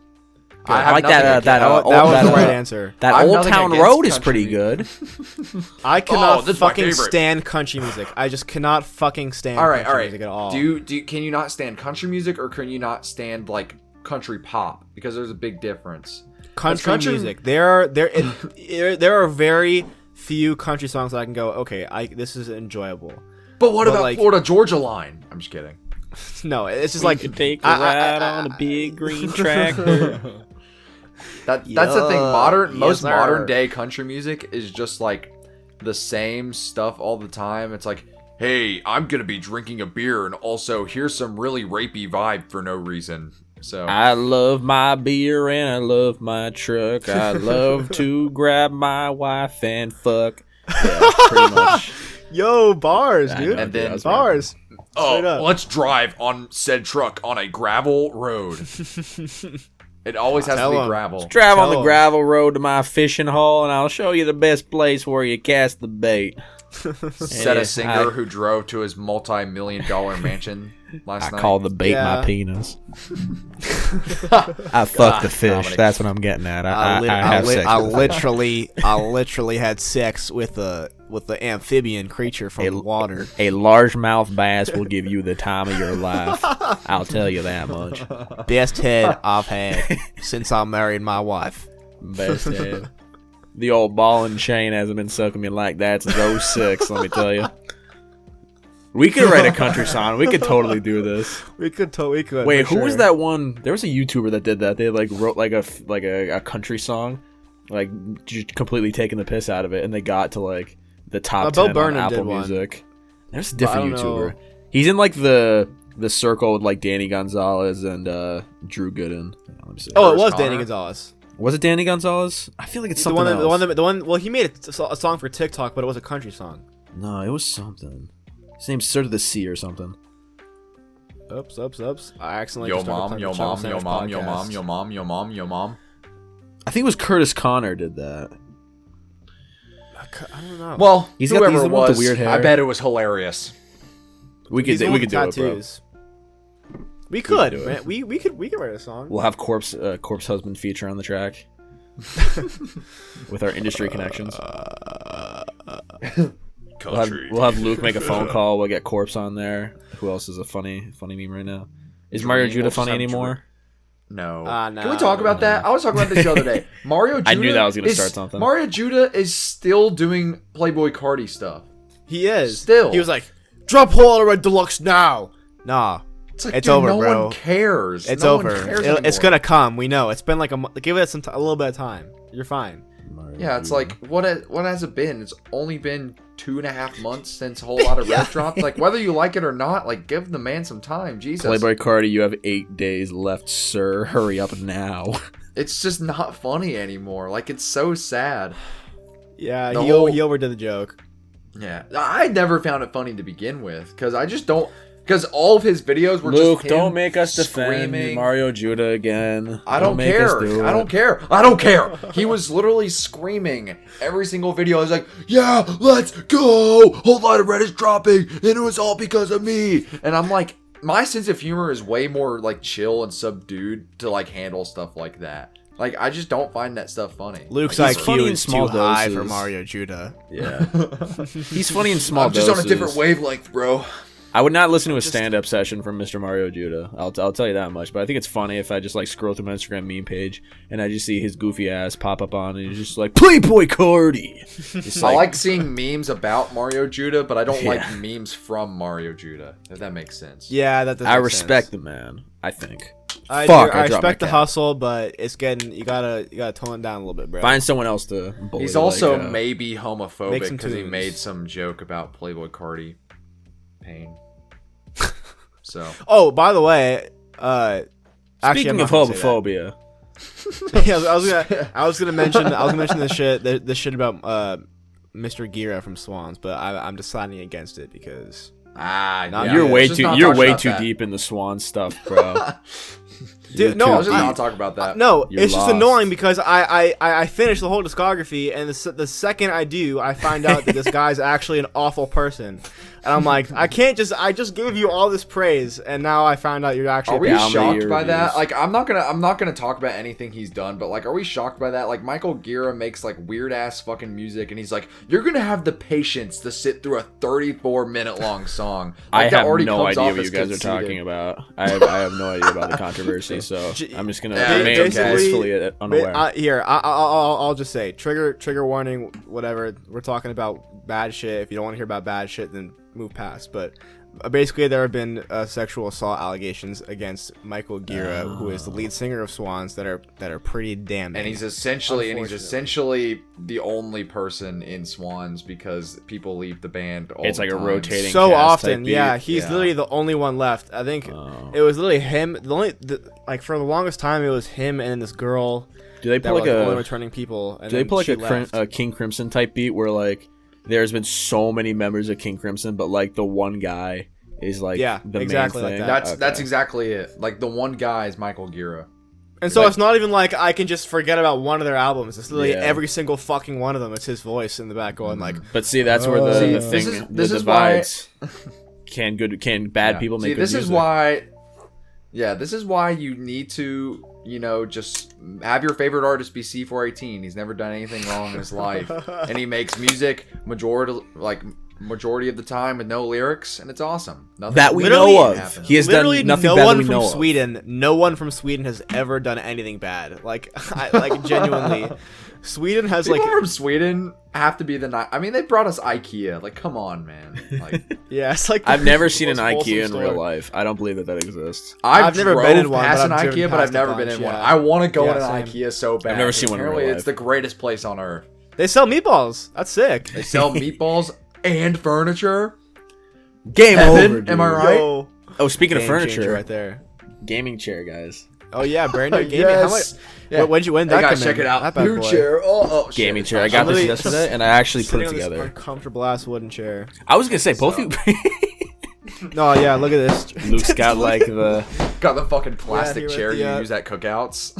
[SPEAKER 3] I like
[SPEAKER 1] have
[SPEAKER 3] that.
[SPEAKER 1] nothing against-
[SPEAKER 2] That was
[SPEAKER 3] that,
[SPEAKER 2] the right
[SPEAKER 3] uh,
[SPEAKER 2] answer.
[SPEAKER 3] That
[SPEAKER 1] I have
[SPEAKER 3] Old
[SPEAKER 1] nothing
[SPEAKER 3] Town
[SPEAKER 1] against
[SPEAKER 3] Road is
[SPEAKER 1] country
[SPEAKER 3] pretty
[SPEAKER 1] music.
[SPEAKER 3] good.
[SPEAKER 2] I cannot
[SPEAKER 1] this is my
[SPEAKER 2] fucking
[SPEAKER 1] favorite.
[SPEAKER 2] stand country music. I just cannot fucking stand
[SPEAKER 1] All right,
[SPEAKER 2] country
[SPEAKER 1] all right.
[SPEAKER 2] music at all.
[SPEAKER 1] Can you not stand country music, or can you not stand like country pop? Because there's a big difference.
[SPEAKER 2] country music. There are very few country songs that I can go, okay, this is enjoyable.
[SPEAKER 1] But what
[SPEAKER 2] But,
[SPEAKER 1] about
[SPEAKER 2] like-
[SPEAKER 1] Florida Georgia Line? I'm just kidding.
[SPEAKER 2] No, it's just
[SPEAKER 3] We
[SPEAKER 2] like
[SPEAKER 3] could take a
[SPEAKER 2] I-
[SPEAKER 3] ride on a big green tractor.
[SPEAKER 1] That's the thing. Most
[SPEAKER 2] yes, sir.
[SPEAKER 1] modern day country music is just like the same stuff all the time. It's like, hey, I'm gonna be drinking a beer, and also here's some really rapey vibe for no reason. So
[SPEAKER 3] I love my beer and I love my truck. I love to grab my wife and fuck. Yeah, pretty much.
[SPEAKER 2] yo bars,
[SPEAKER 3] I
[SPEAKER 2] dude.
[SPEAKER 3] know,
[SPEAKER 1] And then-
[SPEAKER 3] I was
[SPEAKER 2] Bars. Straight up.
[SPEAKER 1] let's drive on said truck on a gravel road. It always has to
[SPEAKER 2] Tell
[SPEAKER 1] be
[SPEAKER 2] 'em.
[SPEAKER 1] gravel.
[SPEAKER 3] Drive on
[SPEAKER 2] Tell
[SPEAKER 3] the
[SPEAKER 2] 'em.
[SPEAKER 3] gravel road to my fishing hole, and I'll show you the best place where you cast the bait.
[SPEAKER 1] Said
[SPEAKER 3] Yeah,
[SPEAKER 1] a singer
[SPEAKER 3] I-
[SPEAKER 1] who drove to his multi-million-dollar mansion last
[SPEAKER 3] I
[SPEAKER 1] night.
[SPEAKER 3] call the bait
[SPEAKER 2] Yeah.
[SPEAKER 3] my penis. I fuck the fish.
[SPEAKER 1] Dominic.
[SPEAKER 3] That's what I'm getting at. I have sex with the fish.
[SPEAKER 2] I literally had sex with the amphibian creature from the water.
[SPEAKER 3] A largemouth bass will give you the time of your life. I'll tell you that much.
[SPEAKER 2] Best head I've had since I married my wife.
[SPEAKER 3] Best head. The old ball and chain hasn't been sucking me like that since 06, let me tell you. We could write a country song. We could totally do this.
[SPEAKER 2] We could.
[SPEAKER 3] Wait, who was that one? There was a YouTuber that did that. They like wrote like a country song, like just completely taking the piss out of it, and they got to like the top
[SPEAKER 2] Bo
[SPEAKER 3] 10
[SPEAKER 2] Burnham
[SPEAKER 3] on
[SPEAKER 2] did
[SPEAKER 3] Apple
[SPEAKER 2] one.
[SPEAKER 3] Music. There's a
[SPEAKER 2] I
[SPEAKER 3] different
[SPEAKER 2] don't
[SPEAKER 3] YouTuber.
[SPEAKER 2] know.
[SPEAKER 3] He's in like the circle with like Danny Gonzalez and Drew Gooden. Hang on, let me see.
[SPEAKER 2] Oh, it
[SPEAKER 1] First
[SPEAKER 2] was
[SPEAKER 1] Connor.
[SPEAKER 2] Danny Gonzalez.
[SPEAKER 3] Was it Danny Gonzalez? I feel like it's
[SPEAKER 2] The
[SPEAKER 3] something
[SPEAKER 2] one,
[SPEAKER 3] else.
[SPEAKER 2] Well, he made a song for TikTok, but it was a country song.
[SPEAKER 3] No, it was something. His name's Sir to the Sea or something.
[SPEAKER 2] Oops. I accidentally
[SPEAKER 1] Yo
[SPEAKER 2] just started
[SPEAKER 1] mom,
[SPEAKER 2] playing
[SPEAKER 1] yo
[SPEAKER 2] the Channel
[SPEAKER 1] mom, yo
[SPEAKER 2] Sandwich
[SPEAKER 1] mom, yo
[SPEAKER 2] podcast.
[SPEAKER 1] mom, yo mom, yo mom, yo mom.
[SPEAKER 3] I think it was Curtis Connor did that.
[SPEAKER 2] I don't know.
[SPEAKER 1] Well,
[SPEAKER 3] He's got
[SPEAKER 1] whoever
[SPEAKER 3] these
[SPEAKER 1] it
[SPEAKER 3] with the
[SPEAKER 1] was,
[SPEAKER 3] weird hair.
[SPEAKER 1] I bet it was hilarious.
[SPEAKER 3] We could
[SPEAKER 2] He's the
[SPEAKER 3] do
[SPEAKER 2] one
[SPEAKER 3] it, bro.
[SPEAKER 2] tattoos. We could,
[SPEAKER 3] do it.
[SPEAKER 2] man. We could write a song.
[SPEAKER 3] We'll have corpse husband feature on the track with our industry connections. We'll have Luke make a phone call. We'll get corpse on there. Who else is a funny meme right now? Is Mario
[SPEAKER 1] Dream,
[SPEAKER 3] Judah
[SPEAKER 1] we'll just
[SPEAKER 3] funny
[SPEAKER 1] have
[SPEAKER 3] anymore?
[SPEAKER 1] No.
[SPEAKER 2] No.
[SPEAKER 1] Can we talk about that? I was talking about this the other day. Mario Judah
[SPEAKER 3] I knew that was gonna start something.
[SPEAKER 1] Mario Judah is still doing Playboy Cardi stuff.
[SPEAKER 2] He is.
[SPEAKER 1] Still.
[SPEAKER 2] He was like, drop Polaroid Deluxe now. Nah.
[SPEAKER 1] It's like,
[SPEAKER 2] It's
[SPEAKER 1] dude,
[SPEAKER 2] over,
[SPEAKER 1] no
[SPEAKER 2] bro.
[SPEAKER 1] one cares.
[SPEAKER 2] It's
[SPEAKER 1] No
[SPEAKER 2] over.
[SPEAKER 1] One cares
[SPEAKER 2] It's
[SPEAKER 1] anymore.
[SPEAKER 2] gonna come. We know. It's been like give it a little bit of time. You're fine.
[SPEAKER 1] Yeah, it's like what has it been? It's only been 2.5 months since Whole Lot of Red dropped. Like whether you like it or not, like give the man some time. Jesus.
[SPEAKER 3] Playboy Cardi, you have 8 days left, sir. Hurry up now.
[SPEAKER 1] it's just not funny anymore. Like, it's so sad.
[SPEAKER 2] Yeah,
[SPEAKER 1] The
[SPEAKER 2] he
[SPEAKER 1] whole-
[SPEAKER 2] he overdid the joke.
[SPEAKER 1] Yeah, I never found it funny to begin with because I just don't. Because all of his videos were
[SPEAKER 3] Luke,
[SPEAKER 1] just him
[SPEAKER 3] don't make us defend
[SPEAKER 1] screaming.
[SPEAKER 3] Mario Judah again.
[SPEAKER 1] I don't
[SPEAKER 3] make us
[SPEAKER 1] care.
[SPEAKER 3] do
[SPEAKER 1] I
[SPEAKER 3] it.
[SPEAKER 1] don't care. I don't care. He was literally screaming every single video. I was like, "Yeah, let's go! Whole lot of red is dropping, and it was all because of me." And I'm like, my sense of humor is way more like chill and subdued to like handle stuff like that. Like, I just don't find that stuff funny.
[SPEAKER 2] Luke's
[SPEAKER 1] Like,
[SPEAKER 3] He's funny
[SPEAKER 2] IQ
[SPEAKER 3] in
[SPEAKER 2] is
[SPEAKER 3] small
[SPEAKER 2] too high for
[SPEAKER 3] doses.
[SPEAKER 2] Mario Judah.
[SPEAKER 3] Yeah. He's funny in small
[SPEAKER 1] I'm just
[SPEAKER 3] doses.
[SPEAKER 1] on a different wavelength, bro.
[SPEAKER 3] I would not listen to a stand-up session from Mr. Mario Judah. I'll tell you that much. But I think it's funny if I just like scroll through my Instagram meme page and I just see his goofy ass pop up on, and he's just like Playboy Cardi. Just
[SPEAKER 1] I like seeing memes about Mario Judah, but I don't like
[SPEAKER 3] Yeah.
[SPEAKER 1] memes from Mario Judah. If that makes sense.
[SPEAKER 2] Yeah, that does
[SPEAKER 3] I
[SPEAKER 2] make
[SPEAKER 3] respect
[SPEAKER 2] sense.
[SPEAKER 3] the man. I think.
[SPEAKER 2] I,
[SPEAKER 3] Fuck,
[SPEAKER 2] do,
[SPEAKER 3] I
[SPEAKER 2] I
[SPEAKER 3] dropped my
[SPEAKER 2] respect the
[SPEAKER 3] cap.
[SPEAKER 2] hustle, but it's getting you gotta tone it down a little bit, bro.
[SPEAKER 3] Find someone else to bully.
[SPEAKER 1] He's also
[SPEAKER 3] like,
[SPEAKER 1] maybe
[SPEAKER 2] Make
[SPEAKER 1] homophobic
[SPEAKER 2] some
[SPEAKER 1] because he
[SPEAKER 2] tunes.
[SPEAKER 1] made some joke about Playboy Cardi pain. So
[SPEAKER 2] Oh, by the way, actually, I'm
[SPEAKER 3] Speaking
[SPEAKER 2] not
[SPEAKER 3] of
[SPEAKER 2] gonna say that.
[SPEAKER 3] homophobia,
[SPEAKER 2] Yeah, I was gonna mention this shit about Mr. Gira from Swans, but I'm deciding against it because
[SPEAKER 1] yeah,
[SPEAKER 3] you're
[SPEAKER 1] let's
[SPEAKER 3] way
[SPEAKER 1] just
[SPEAKER 3] too
[SPEAKER 1] not
[SPEAKER 3] you're
[SPEAKER 1] talk
[SPEAKER 3] way
[SPEAKER 1] about
[SPEAKER 3] too
[SPEAKER 1] that.
[SPEAKER 3] deep in the Swan stuff, bro.
[SPEAKER 2] Dude,
[SPEAKER 3] You're
[SPEAKER 2] no,
[SPEAKER 1] Let's
[SPEAKER 3] too
[SPEAKER 1] just
[SPEAKER 3] deep.
[SPEAKER 1] not talk about that.
[SPEAKER 2] no,
[SPEAKER 3] You're
[SPEAKER 2] it's just
[SPEAKER 3] lost.
[SPEAKER 2] annoying because I finished the whole discography, and the second I do, I find out that this guy's actually an awful person, and I'm like, I just gave you all this praise, and now I found out you're actually.
[SPEAKER 1] Are we
[SPEAKER 3] Down
[SPEAKER 1] shocked
[SPEAKER 3] your
[SPEAKER 1] by that?
[SPEAKER 3] reviews.
[SPEAKER 1] Like, I'm not gonna talk about anything he's done, but like, are we shocked by that? Like, Michael Gira makes like weird ass fucking music, and he's like, you're gonna have the patience to sit through a 34-minute long song.
[SPEAKER 3] I
[SPEAKER 1] Like, that
[SPEAKER 3] have
[SPEAKER 1] already
[SPEAKER 3] no
[SPEAKER 1] comes
[SPEAKER 3] idea
[SPEAKER 1] off
[SPEAKER 3] what
[SPEAKER 1] as
[SPEAKER 3] you guys are
[SPEAKER 1] conceited.
[SPEAKER 3] talking about. I have no idea about the controversy, so I'm just gonna
[SPEAKER 1] Yeah,
[SPEAKER 3] remain
[SPEAKER 1] basically-
[SPEAKER 3] blissfully unaware.
[SPEAKER 2] Here, I'll just say trigger warning, whatever. We're talking about bad shit. If you don't want to hear about bad shit, then move past. But basically, there have been sexual assault allegations against Michael Gira, who is the lead singer of Swans, that are pretty damning.
[SPEAKER 1] And he's essentially
[SPEAKER 2] Unfortunately.
[SPEAKER 1] the only person in Swans because people leave the band all
[SPEAKER 3] It's
[SPEAKER 1] the
[SPEAKER 3] like a
[SPEAKER 1] time.
[SPEAKER 3] rotating
[SPEAKER 2] so
[SPEAKER 3] cast
[SPEAKER 2] often,
[SPEAKER 3] type beat.
[SPEAKER 2] yeah. He's
[SPEAKER 1] Yeah.
[SPEAKER 2] literally the only one left. I think
[SPEAKER 3] Oh.
[SPEAKER 2] it was literally him. Like for the longest time, it was him and this girl.
[SPEAKER 3] Do they
[SPEAKER 2] That
[SPEAKER 3] put
[SPEAKER 2] were
[SPEAKER 3] like
[SPEAKER 2] the only
[SPEAKER 3] a
[SPEAKER 2] returning people. And
[SPEAKER 3] Do they
[SPEAKER 2] then
[SPEAKER 3] put like
[SPEAKER 2] she
[SPEAKER 3] a
[SPEAKER 2] left.
[SPEAKER 3] King Crimson type beat where like there's been so many members of King Crimson, but like the one guy is like
[SPEAKER 2] Yeah,
[SPEAKER 3] the
[SPEAKER 2] exactly
[SPEAKER 3] main
[SPEAKER 2] like
[SPEAKER 3] thing?
[SPEAKER 2] that.
[SPEAKER 1] That's
[SPEAKER 3] Okay.
[SPEAKER 1] exactly it. Like, the one guy is Michael Gira.
[SPEAKER 2] And so
[SPEAKER 1] Like-
[SPEAKER 2] it's not even like I can just forget about one of their albums. It's literally
[SPEAKER 3] Yeah.
[SPEAKER 2] every single fucking one of them. It's his voice in the back going like,
[SPEAKER 3] But see, that's where the,
[SPEAKER 1] See,
[SPEAKER 3] the
[SPEAKER 1] this
[SPEAKER 3] thing
[SPEAKER 1] is-
[SPEAKER 3] that
[SPEAKER 1] this is why-
[SPEAKER 3] divides. Can bad
[SPEAKER 1] Yeah.
[SPEAKER 3] people make
[SPEAKER 1] See,
[SPEAKER 3] good
[SPEAKER 1] this
[SPEAKER 3] music?
[SPEAKER 1] is why. Yeah, this is why you need to, just have your favorite artist be C418. He's never done anything wrong in his life, and he makes music majority of the time with no lyrics, and it's awesome. Nothing
[SPEAKER 3] that we
[SPEAKER 2] Literally
[SPEAKER 3] know of.
[SPEAKER 1] happens.
[SPEAKER 3] He has
[SPEAKER 2] literally
[SPEAKER 3] done nothing
[SPEAKER 2] no
[SPEAKER 3] bad
[SPEAKER 2] one
[SPEAKER 3] that we
[SPEAKER 2] from
[SPEAKER 3] know of.
[SPEAKER 2] Sweden. No one from Sweden has ever done anything bad. Like, like genuinely, Sweden has
[SPEAKER 1] People
[SPEAKER 2] like,
[SPEAKER 1] from Sweden have to be I mean, they brought us IKEA. Like, come on, man. Like,
[SPEAKER 2] yeah, it's like
[SPEAKER 3] I've never
[SPEAKER 2] the
[SPEAKER 3] seen an
[SPEAKER 2] most wholesome
[SPEAKER 3] IKEA in
[SPEAKER 2] store.
[SPEAKER 3] real life. I don't believe that exists.
[SPEAKER 1] I've
[SPEAKER 2] never
[SPEAKER 1] drove
[SPEAKER 2] been in one,
[SPEAKER 1] past
[SPEAKER 2] but
[SPEAKER 1] an
[SPEAKER 2] I've driven
[SPEAKER 1] IKEA, but
[SPEAKER 2] past
[SPEAKER 1] I've
[SPEAKER 2] a
[SPEAKER 1] never
[SPEAKER 2] bunch,
[SPEAKER 1] been in one.
[SPEAKER 2] yeah.
[SPEAKER 1] I want to go
[SPEAKER 2] Yeah,
[SPEAKER 1] in an
[SPEAKER 2] same.
[SPEAKER 1] IKEA so bad.
[SPEAKER 3] never seen one in
[SPEAKER 1] Apparently,
[SPEAKER 3] real
[SPEAKER 1] it's
[SPEAKER 3] life.
[SPEAKER 1] the greatest place on earth.
[SPEAKER 2] They sell meatballs. That's sick.
[SPEAKER 1] They sell meatballs and furniture.
[SPEAKER 3] Game
[SPEAKER 1] Evan,
[SPEAKER 3] over. Dude.
[SPEAKER 1] am I right?
[SPEAKER 2] Yo,
[SPEAKER 3] Oh, speaking of
[SPEAKER 2] game changer
[SPEAKER 3] furniture,
[SPEAKER 2] right there.
[SPEAKER 3] gaming chair, guys.
[SPEAKER 2] Oh yeah, brand new gaming.
[SPEAKER 1] Yes.
[SPEAKER 2] How much?
[SPEAKER 1] Yeah.
[SPEAKER 2] When'd you win
[SPEAKER 1] Hey
[SPEAKER 2] that?
[SPEAKER 1] guys,
[SPEAKER 2] come
[SPEAKER 1] check
[SPEAKER 2] in?
[SPEAKER 1] it out.
[SPEAKER 2] That bad
[SPEAKER 1] New
[SPEAKER 2] boy.
[SPEAKER 1] chair. Oh, shit.
[SPEAKER 3] Gaming
[SPEAKER 1] It's
[SPEAKER 3] chair. I
[SPEAKER 1] not
[SPEAKER 3] got this
[SPEAKER 2] literally
[SPEAKER 3] yesterday, and I actually put
[SPEAKER 2] Sitting
[SPEAKER 3] it
[SPEAKER 2] on this
[SPEAKER 3] together.
[SPEAKER 2] uncomfortable ass wooden chair.
[SPEAKER 3] I was gonna say both of you.
[SPEAKER 2] No, yeah, look at this.
[SPEAKER 3] Luke's got like the.
[SPEAKER 1] got the fucking plastic
[SPEAKER 2] here with
[SPEAKER 1] chair
[SPEAKER 2] the,
[SPEAKER 1] you use at cookouts.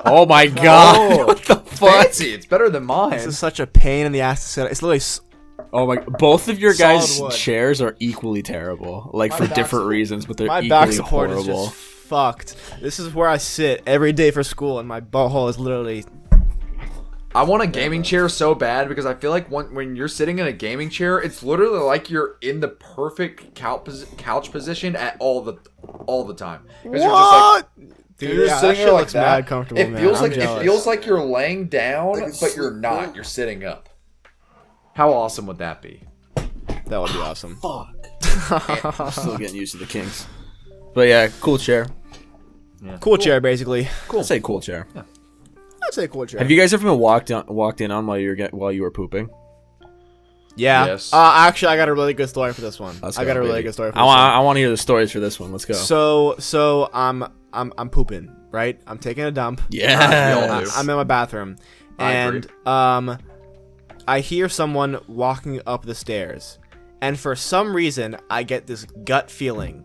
[SPEAKER 3] Oh my god!
[SPEAKER 1] Oh,
[SPEAKER 3] What the fuck?
[SPEAKER 1] fancy. It's better than mine.
[SPEAKER 2] This is such a pain in the ass to sit. It's literally.
[SPEAKER 3] Oh my! Both of your
[SPEAKER 2] Solid
[SPEAKER 3] guys'
[SPEAKER 2] wood.
[SPEAKER 3] chairs are equally terrible, like
[SPEAKER 2] My
[SPEAKER 3] for
[SPEAKER 2] back
[SPEAKER 3] different
[SPEAKER 2] support-
[SPEAKER 3] reasons, but they're
[SPEAKER 2] My
[SPEAKER 3] equally
[SPEAKER 2] back support
[SPEAKER 3] horrible.
[SPEAKER 2] is just fucked. This is where I sit every day for school, and my butthole is literally.
[SPEAKER 1] I want a gaming chair so bad because I feel like when you're sitting in a gaming chair, it's literally like you're in the perfect couch position at all the time. 'Cause you're just like,
[SPEAKER 2] Dude,
[SPEAKER 1] you're
[SPEAKER 2] yeah,
[SPEAKER 1] sitting
[SPEAKER 2] that
[SPEAKER 1] there
[SPEAKER 2] shit
[SPEAKER 1] like
[SPEAKER 2] looks
[SPEAKER 1] that.
[SPEAKER 2] mad comfortable,
[SPEAKER 1] It
[SPEAKER 2] man.
[SPEAKER 1] feels
[SPEAKER 2] I'm
[SPEAKER 1] like
[SPEAKER 2] jealous.
[SPEAKER 1] it feels like you're laying down, but you're not. You're sitting up. How awesome would that be?
[SPEAKER 2] That would be awesome.
[SPEAKER 3] Still getting used to the kinks. But yeah, cool chair.
[SPEAKER 2] Cool chair, basically.
[SPEAKER 3] I'd say cool chair.
[SPEAKER 2] I'd say cool chair.
[SPEAKER 3] Have you guys ever been walked in on while you were pooping?
[SPEAKER 2] Yeah.
[SPEAKER 1] Yes.
[SPEAKER 2] Actually, I got a really good story for this one.
[SPEAKER 3] Let's
[SPEAKER 2] I
[SPEAKER 3] go,
[SPEAKER 2] got a really
[SPEAKER 3] baby.
[SPEAKER 2] good story for
[SPEAKER 3] I
[SPEAKER 2] this one.
[SPEAKER 3] want to hear the stories for this one. Let's go.
[SPEAKER 2] So I'm pooping, right? I'm taking a dump.
[SPEAKER 3] Yeah.
[SPEAKER 1] do.
[SPEAKER 2] I'm in my bathroom,
[SPEAKER 1] I
[SPEAKER 2] and I hear someone walking up the stairs, and for some reason, I get this gut feeling.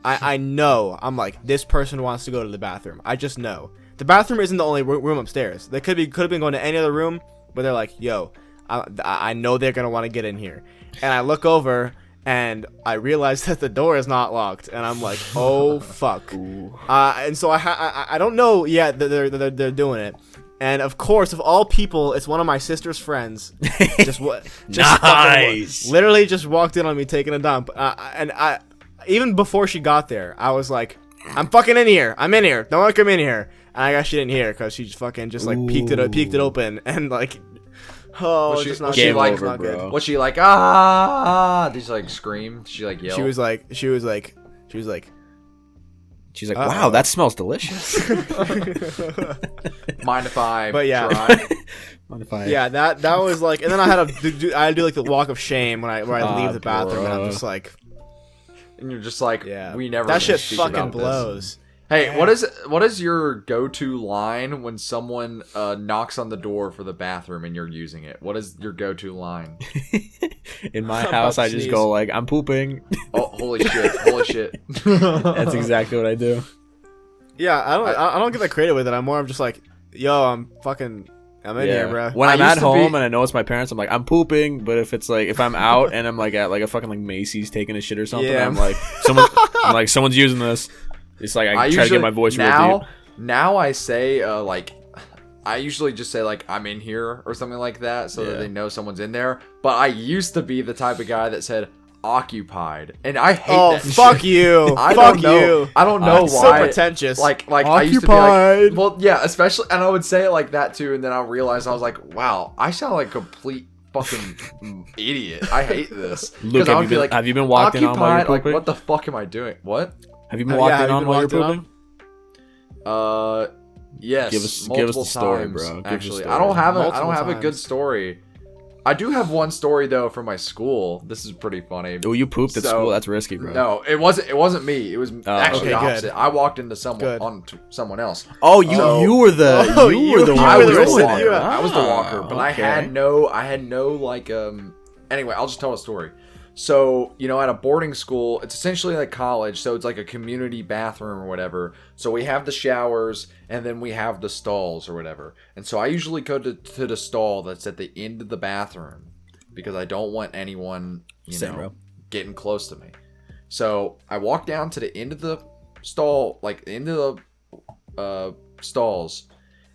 [SPEAKER 2] I know. I'm like, this person wants to go to the bathroom. I just know. The bathroom isn't the only room upstairs. They could have been going to any other room, but they're like, yo, I know they're gonna want to get in here. And I look over, and I realize that the door is not locked, and I'm like, oh fuck. And so I don't know yet that they're doing it. And of course, of all people, it's one of my sister's friends. Just
[SPEAKER 3] Nice.
[SPEAKER 2] literally just walked in on me taking a dump. And I, even before she got there, I was like, I'm fucking in here. I'm in here. Don't want to come in here. And I guess she didn't hear because she just fucking just like peeked it open and like, oh,
[SPEAKER 1] Was
[SPEAKER 2] it's
[SPEAKER 1] she-
[SPEAKER 2] just not
[SPEAKER 1] was
[SPEAKER 2] good.
[SPEAKER 1] she
[SPEAKER 2] It's
[SPEAKER 1] like-
[SPEAKER 2] not good.
[SPEAKER 3] bro.
[SPEAKER 1] Was she like, ah? Did she like scream? Did she like yell?
[SPEAKER 2] She was like,
[SPEAKER 3] She's like,
[SPEAKER 2] Uh-oh.
[SPEAKER 3] wow, that smells delicious.
[SPEAKER 1] mind if I
[SPEAKER 2] But yeah.
[SPEAKER 1] try?
[SPEAKER 3] Mind if I-
[SPEAKER 2] yeah, that was like, and then I had to do like the walk of shame where I
[SPEAKER 3] Ah,
[SPEAKER 2] leave the bathroom, and I'm
[SPEAKER 3] bro.
[SPEAKER 2] just like,
[SPEAKER 1] And you're just like,
[SPEAKER 2] yeah,
[SPEAKER 1] we never.
[SPEAKER 2] that
[SPEAKER 1] gonna
[SPEAKER 2] shit
[SPEAKER 1] speak
[SPEAKER 2] fucking
[SPEAKER 1] about this.
[SPEAKER 2] blows.
[SPEAKER 1] Hey, what is your go-to line when someone knocks on the door for the bathroom and you're using it? What is your go-to line?
[SPEAKER 3] In my
[SPEAKER 2] I'm
[SPEAKER 3] house,
[SPEAKER 2] about
[SPEAKER 3] I
[SPEAKER 2] to
[SPEAKER 3] just
[SPEAKER 2] sneeze.
[SPEAKER 3] go like, I'm pooping.
[SPEAKER 1] Oh, holy shit! Holy shit!
[SPEAKER 3] That's exactly what I do.
[SPEAKER 2] Yeah, I don't get that creative with it. I'm more of just like, yo, I'm in here, bro.
[SPEAKER 3] When
[SPEAKER 1] I
[SPEAKER 3] I'm
[SPEAKER 1] used
[SPEAKER 3] at
[SPEAKER 1] to
[SPEAKER 3] home
[SPEAKER 1] be-
[SPEAKER 3] and I know it's my parents, I'm like, I'm pooping. But if I'm out and I'm like at like a fucking like Macy's taking a shit or something,
[SPEAKER 2] Yeah.
[SPEAKER 3] I'm like, someone's using this. It's like I try to
[SPEAKER 1] usually
[SPEAKER 3] get my voice real deep.
[SPEAKER 1] now I say like. I usually just say like I'm in here or something like that so that
[SPEAKER 3] Yeah.
[SPEAKER 1] they know someone's in there. But I used to be the type of guy that said occupied, and I hate
[SPEAKER 2] Oh,
[SPEAKER 1] that.
[SPEAKER 2] fuck
[SPEAKER 1] shit.
[SPEAKER 2] you.
[SPEAKER 1] I
[SPEAKER 2] Fuck
[SPEAKER 1] don't know.
[SPEAKER 2] you.
[SPEAKER 1] I don't know
[SPEAKER 2] It's
[SPEAKER 1] why.
[SPEAKER 2] so pretentious.
[SPEAKER 1] Like I used to be
[SPEAKER 3] Occupied.
[SPEAKER 1] like, well, yeah, especially, and I would say it like that too, and then I realized I was like, wow, I sound like a complete fucking idiot. I hate this.
[SPEAKER 3] Luke,
[SPEAKER 1] 'Cause I
[SPEAKER 3] have
[SPEAKER 1] would
[SPEAKER 3] you
[SPEAKER 1] be
[SPEAKER 3] been,
[SPEAKER 1] like,
[SPEAKER 3] have you been walked in on while you're
[SPEAKER 1] occupied, like,
[SPEAKER 3] pooping?
[SPEAKER 1] what the fuck am I doing? What?
[SPEAKER 3] Have you been
[SPEAKER 2] Yeah,
[SPEAKER 3] walked
[SPEAKER 2] have
[SPEAKER 3] in
[SPEAKER 2] you
[SPEAKER 3] on
[SPEAKER 2] been
[SPEAKER 3] while you're
[SPEAKER 2] walked in on?
[SPEAKER 3] pooping?
[SPEAKER 1] Yes.
[SPEAKER 3] Give us
[SPEAKER 1] multiple
[SPEAKER 3] the story,
[SPEAKER 1] times,
[SPEAKER 3] bro. Give us the
[SPEAKER 1] Actually,
[SPEAKER 3] story.
[SPEAKER 1] I don't have
[SPEAKER 2] Multiple
[SPEAKER 1] a good
[SPEAKER 2] times.
[SPEAKER 1] story. I do have one story though from my school. This is pretty funny.
[SPEAKER 3] Oh, you pooped at
[SPEAKER 1] So-
[SPEAKER 3] school? That's risky, bro.
[SPEAKER 1] No, it wasn't me. It was actually the
[SPEAKER 2] okay, good.
[SPEAKER 1] opposite. I walked into someone
[SPEAKER 2] Good.
[SPEAKER 1] onto someone else.
[SPEAKER 3] Oh,
[SPEAKER 1] So-
[SPEAKER 3] you were the
[SPEAKER 2] Oh,
[SPEAKER 3] you were the
[SPEAKER 2] you
[SPEAKER 1] I
[SPEAKER 3] one
[SPEAKER 1] was
[SPEAKER 2] were
[SPEAKER 1] the
[SPEAKER 3] doing
[SPEAKER 1] walker.
[SPEAKER 3] it.
[SPEAKER 1] I was the walker, but I
[SPEAKER 3] okay.
[SPEAKER 1] had no like anyway, I'll just tell a story. So, at a boarding school, it's essentially like college, so it's like a community bathroom or whatever. So we have the showers and then we have the stalls or whatever. And so I usually go to the stall that's at the end of the bathroom because I don't want anyone,
[SPEAKER 3] Same, bro.
[SPEAKER 1] getting close to me. So I walk down to the end of the stall, like into the stalls,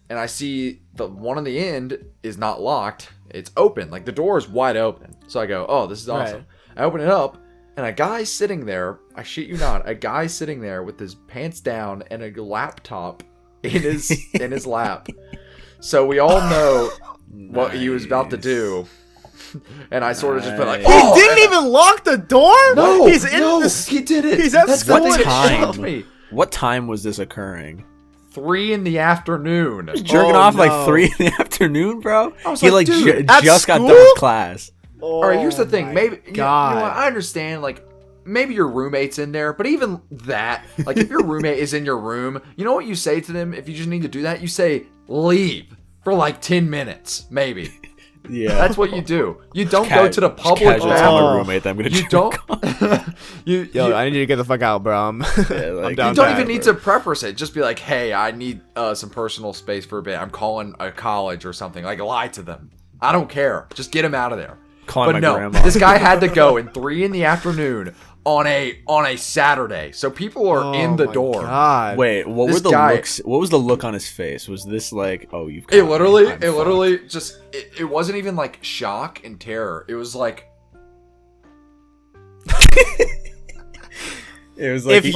[SPEAKER 1] and I see the one on the end is not locked. It's open. Like the door is wide open. So I go, oh, this is awesome.
[SPEAKER 2] Right.
[SPEAKER 1] I open it up, and a guy sitting there, I shit you not, a guy sitting there with his pants down and a laptop in his lap. So we all know what he was about to do. And I sort of just put like,
[SPEAKER 3] Nice.
[SPEAKER 1] oh,
[SPEAKER 2] He didn't even lock the door?
[SPEAKER 1] no,
[SPEAKER 2] He's in
[SPEAKER 1] no,
[SPEAKER 2] this.
[SPEAKER 1] he did it.
[SPEAKER 2] he's at
[SPEAKER 1] That's
[SPEAKER 2] school
[SPEAKER 1] what
[SPEAKER 2] and
[SPEAKER 3] time.
[SPEAKER 1] shocked me.
[SPEAKER 3] What time was this occurring?
[SPEAKER 1] 3 in the afternoon.
[SPEAKER 3] Jerking
[SPEAKER 2] Oh,
[SPEAKER 3] off
[SPEAKER 2] no.
[SPEAKER 3] like 3 in the afternoon, bro.
[SPEAKER 1] I was
[SPEAKER 3] He
[SPEAKER 1] like,
[SPEAKER 3] like
[SPEAKER 1] dude,
[SPEAKER 2] at
[SPEAKER 3] just got done
[SPEAKER 2] school?
[SPEAKER 3] with class.
[SPEAKER 2] Oh,
[SPEAKER 1] All right, here's the thing.
[SPEAKER 2] my
[SPEAKER 1] Maybe you know
[SPEAKER 2] God.
[SPEAKER 1] what, I understand. Like, maybe your roommate's in there, but even that, like, if your roommate is in your room, you know what you say to them? If you just need to do that, you say leave for like 10 minutes, maybe.
[SPEAKER 3] Yeah,
[SPEAKER 1] That's what you do. You don't go to the public
[SPEAKER 3] Casual tell my
[SPEAKER 2] Oh.
[SPEAKER 3] roommate that I'm gonna.
[SPEAKER 1] You
[SPEAKER 3] jerk
[SPEAKER 1] don't.
[SPEAKER 3] off.
[SPEAKER 1] you
[SPEAKER 2] Yo,
[SPEAKER 1] you,
[SPEAKER 2] I need you to get the fuck out, bro. I'm,
[SPEAKER 3] Yeah, like,
[SPEAKER 2] I'm down
[SPEAKER 1] you don't
[SPEAKER 2] bad,
[SPEAKER 1] even need
[SPEAKER 2] bro.
[SPEAKER 1] to preface it. Just be like, hey, I need some personal space for a bit. I'm calling a college or something. Like, lie to them. I don't care. Just get him out of there.
[SPEAKER 3] Calling
[SPEAKER 1] But
[SPEAKER 3] my
[SPEAKER 1] no,
[SPEAKER 3] grandma.
[SPEAKER 1] this guy had to go in 3 in the afternoon on a Saturday. So people are in the
[SPEAKER 2] Oh my
[SPEAKER 1] door.
[SPEAKER 2] God.
[SPEAKER 3] Wait, what
[SPEAKER 1] This
[SPEAKER 3] were the
[SPEAKER 1] guy-
[SPEAKER 3] looks? What was the look on his face? Was this like, oh, you've?
[SPEAKER 1] It
[SPEAKER 3] caught me,
[SPEAKER 1] literally,
[SPEAKER 3] I'm
[SPEAKER 1] it literally just, it wasn't even like shock and terror. It was like,
[SPEAKER 3] It was like
[SPEAKER 2] If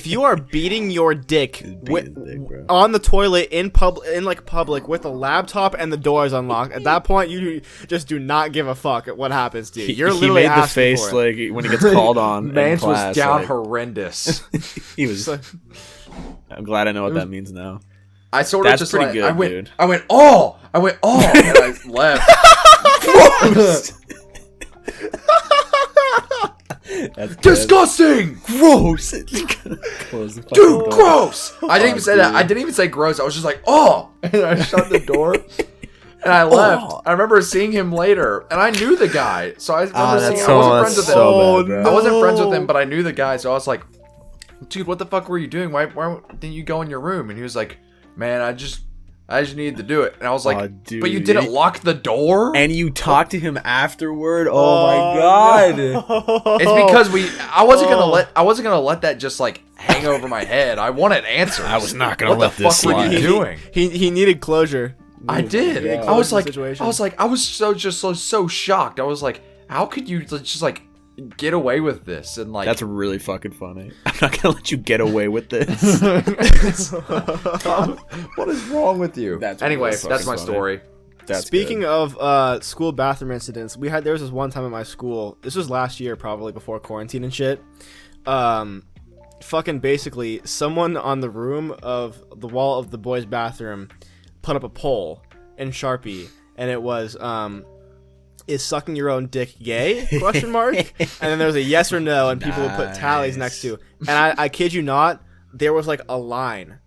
[SPEAKER 2] you are beating your dick
[SPEAKER 3] beating his dick, bro.
[SPEAKER 2] on the toilet in public with a laptop and the door is unlocked, at that point you just do not give a fuck at what happens to you. You're
[SPEAKER 3] he
[SPEAKER 2] literally
[SPEAKER 3] made the
[SPEAKER 2] asking
[SPEAKER 3] face
[SPEAKER 2] for it.
[SPEAKER 3] like when he gets called on. in
[SPEAKER 1] Mance was
[SPEAKER 3] class,
[SPEAKER 1] down
[SPEAKER 3] like,
[SPEAKER 1] horrendous.
[SPEAKER 3] He was. I'm glad I know what that means now.
[SPEAKER 1] I sort of
[SPEAKER 3] That's
[SPEAKER 1] just
[SPEAKER 3] pretty
[SPEAKER 1] like,
[SPEAKER 3] good,
[SPEAKER 1] I went,
[SPEAKER 3] dude.
[SPEAKER 1] I went, oh, and I left.
[SPEAKER 3] That's good.
[SPEAKER 1] Disgusting!
[SPEAKER 3] Gross. Close the fucking
[SPEAKER 1] Dude,
[SPEAKER 3] door.
[SPEAKER 1] gross! I didn't even say that.
[SPEAKER 3] dude.
[SPEAKER 1] I didn't even say gross. I was just like, oh! And I shut the door. And I left.
[SPEAKER 3] Oh.
[SPEAKER 1] I remember seeing him later, and I knew the guy. So I remember seeing
[SPEAKER 3] that's
[SPEAKER 1] him. I wasn't friends
[SPEAKER 3] that's
[SPEAKER 1] with him.
[SPEAKER 3] so bad, bro.
[SPEAKER 1] I wasn't friends with him, but I knew the guy. So I was like, dude, what the fuck were you doing? Why didn't you go in your room? And he was like, man, I just needed to do it. And I was like,
[SPEAKER 3] Oh, dude.
[SPEAKER 1] but you didn't lock the door?
[SPEAKER 3] And you talked to him afterward. Oh my god.
[SPEAKER 1] It's because I wasn't gonna let that just like hang over my head. I wanted answers.
[SPEAKER 3] I was not gonna
[SPEAKER 1] what
[SPEAKER 3] let
[SPEAKER 1] the
[SPEAKER 3] this
[SPEAKER 1] fuck were
[SPEAKER 3] slide.
[SPEAKER 1] you doing?
[SPEAKER 2] He needed closure.
[SPEAKER 1] I did.
[SPEAKER 2] Yeah.
[SPEAKER 1] I was like,
[SPEAKER 2] Situation.
[SPEAKER 1] I was so shocked. I was like, how could you just like get away with this? And like,
[SPEAKER 3] That's really fucking funny. I'm not gonna let you get away with this.
[SPEAKER 1] what is wrong with you?
[SPEAKER 3] That's
[SPEAKER 1] anyway,
[SPEAKER 3] really
[SPEAKER 1] that's my
[SPEAKER 3] fucking funny.
[SPEAKER 1] story.
[SPEAKER 3] That's
[SPEAKER 2] Speaking
[SPEAKER 3] good.
[SPEAKER 2] of school bathroom incidents, there was this one time at my school. This was last year, probably before quarantine and shit. Fucking basically, someone on the wall of the boys' bathroom put up a poll in Sharpie, and it was is sucking your own dick gay? Question mark. And then there was a yes or no, and people would put tallies next to. And I kid you not, there was like a line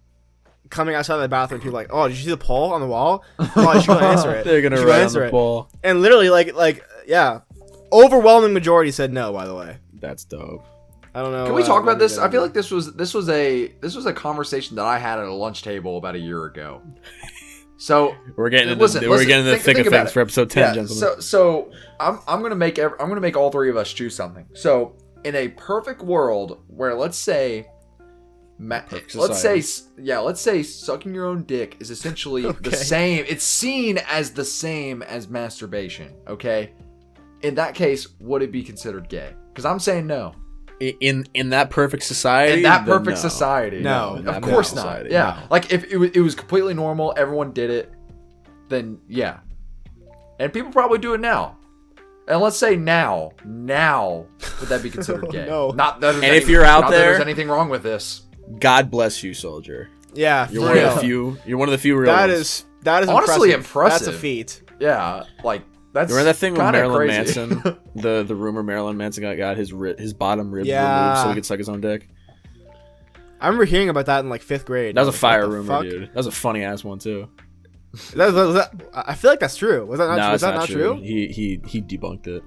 [SPEAKER 2] coming outside of the bathroom. People were like, oh, did you see the poll on the wall? Oh, I should go answer it.
[SPEAKER 3] They're gonna
[SPEAKER 2] You should go
[SPEAKER 3] write on
[SPEAKER 2] answer
[SPEAKER 3] the
[SPEAKER 2] it.
[SPEAKER 3] poll.
[SPEAKER 2] And literally, like, yeah, overwhelming majority said no. By the way,
[SPEAKER 3] That's dope.
[SPEAKER 2] I don't know.
[SPEAKER 1] Can we talk about this? I feel like this was a conversation that I had at a lunch table about a year ago. So
[SPEAKER 3] We're getting in
[SPEAKER 1] listen,
[SPEAKER 3] we're getting in the
[SPEAKER 1] think-
[SPEAKER 3] thick
[SPEAKER 1] think
[SPEAKER 3] of
[SPEAKER 1] about
[SPEAKER 3] things
[SPEAKER 1] it.
[SPEAKER 3] for episode 10,
[SPEAKER 1] yeah,
[SPEAKER 3] gentlemen.
[SPEAKER 1] so I'm gonna make all three of us choose something. So in a perfect world where let's say sucking your own dick is essentially the same. It's seen as the same as masturbation. Okay, in that case, would it be considered gay? Because I'm saying no.
[SPEAKER 3] In that perfect society.
[SPEAKER 1] In that
[SPEAKER 3] then
[SPEAKER 1] perfect
[SPEAKER 3] no.
[SPEAKER 1] society,
[SPEAKER 2] No,
[SPEAKER 3] in
[SPEAKER 1] of
[SPEAKER 3] that
[SPEAKER 1] course
[SPEAKER 3] perfect
[SPEAKER 1] not.
[SPEAKER 3] society,
[SPEAKER 1] Yeah,
[SPEAKER 3] no.
[SPEAKER 1] like if it was completely normal, everyone did it, then yeah, and people probably do it now. And let's say now, would that be considered gay?
[SPEAKER 2] No.
[SPEAKER 1] Not that.
[SPEAKER 3] And if you're out
[SPEAKER 1] not that
[SPEAKER 3] there-
[SPEAKER 1] there's anything wrong with this.
[SPEAKER 3] God bless you, soldier.
[SPEAKER 2] Yeah,
[SPEAKER 3] You're
[SPEAKER 2] for
[SPEAKER 3] one
[SPEAKER 2] real.
[SPEAKER 3] of the few. You're one of the few real
[SPEAKER 2] That
[SPEAKER 3] ones.
[SPEAKER 2] is
[SPEAKER 1] Honestly
[SPEAKER 2] impressive. That's a
[SPEAKER 1] impressive.
[SPEAKER 2] feat.
[SPEAKER 1] Yeah, like that's.
[SPEAKER 3] Remember that thing with
[SPEAKER 1] kinda
[SPEAKER 3] Marilyn
[SPEAKER 1] crazy.
[SPEAKER 3] Manson? The rumor Marilyn Manson got his bottom rib
[SPEAKER 2] Yeah.
[SPEAKER 3] removed so he could suck his own dick.
[SPEAKER 2] I remember hearing about that in like 5th grade.
[SPEAKER 3] That was a
[SPEAKER 2] Like, what
[SPEAKER 3] fire
[SPEAKER 2] the
[SPEAKER 3] rumor,
[SPEAKER 2] fuck?
[SPEAKER 3] dude. That was a funny ass one too.
[SPEAKER 2] I feel like that's true. Was that not,
[SPEAKER 3] No,
[SPEAKER 2] was
[SPEAKER 3] it's
[SPEAKER 2] that not true?
[SPEAKER 3] He debunked it.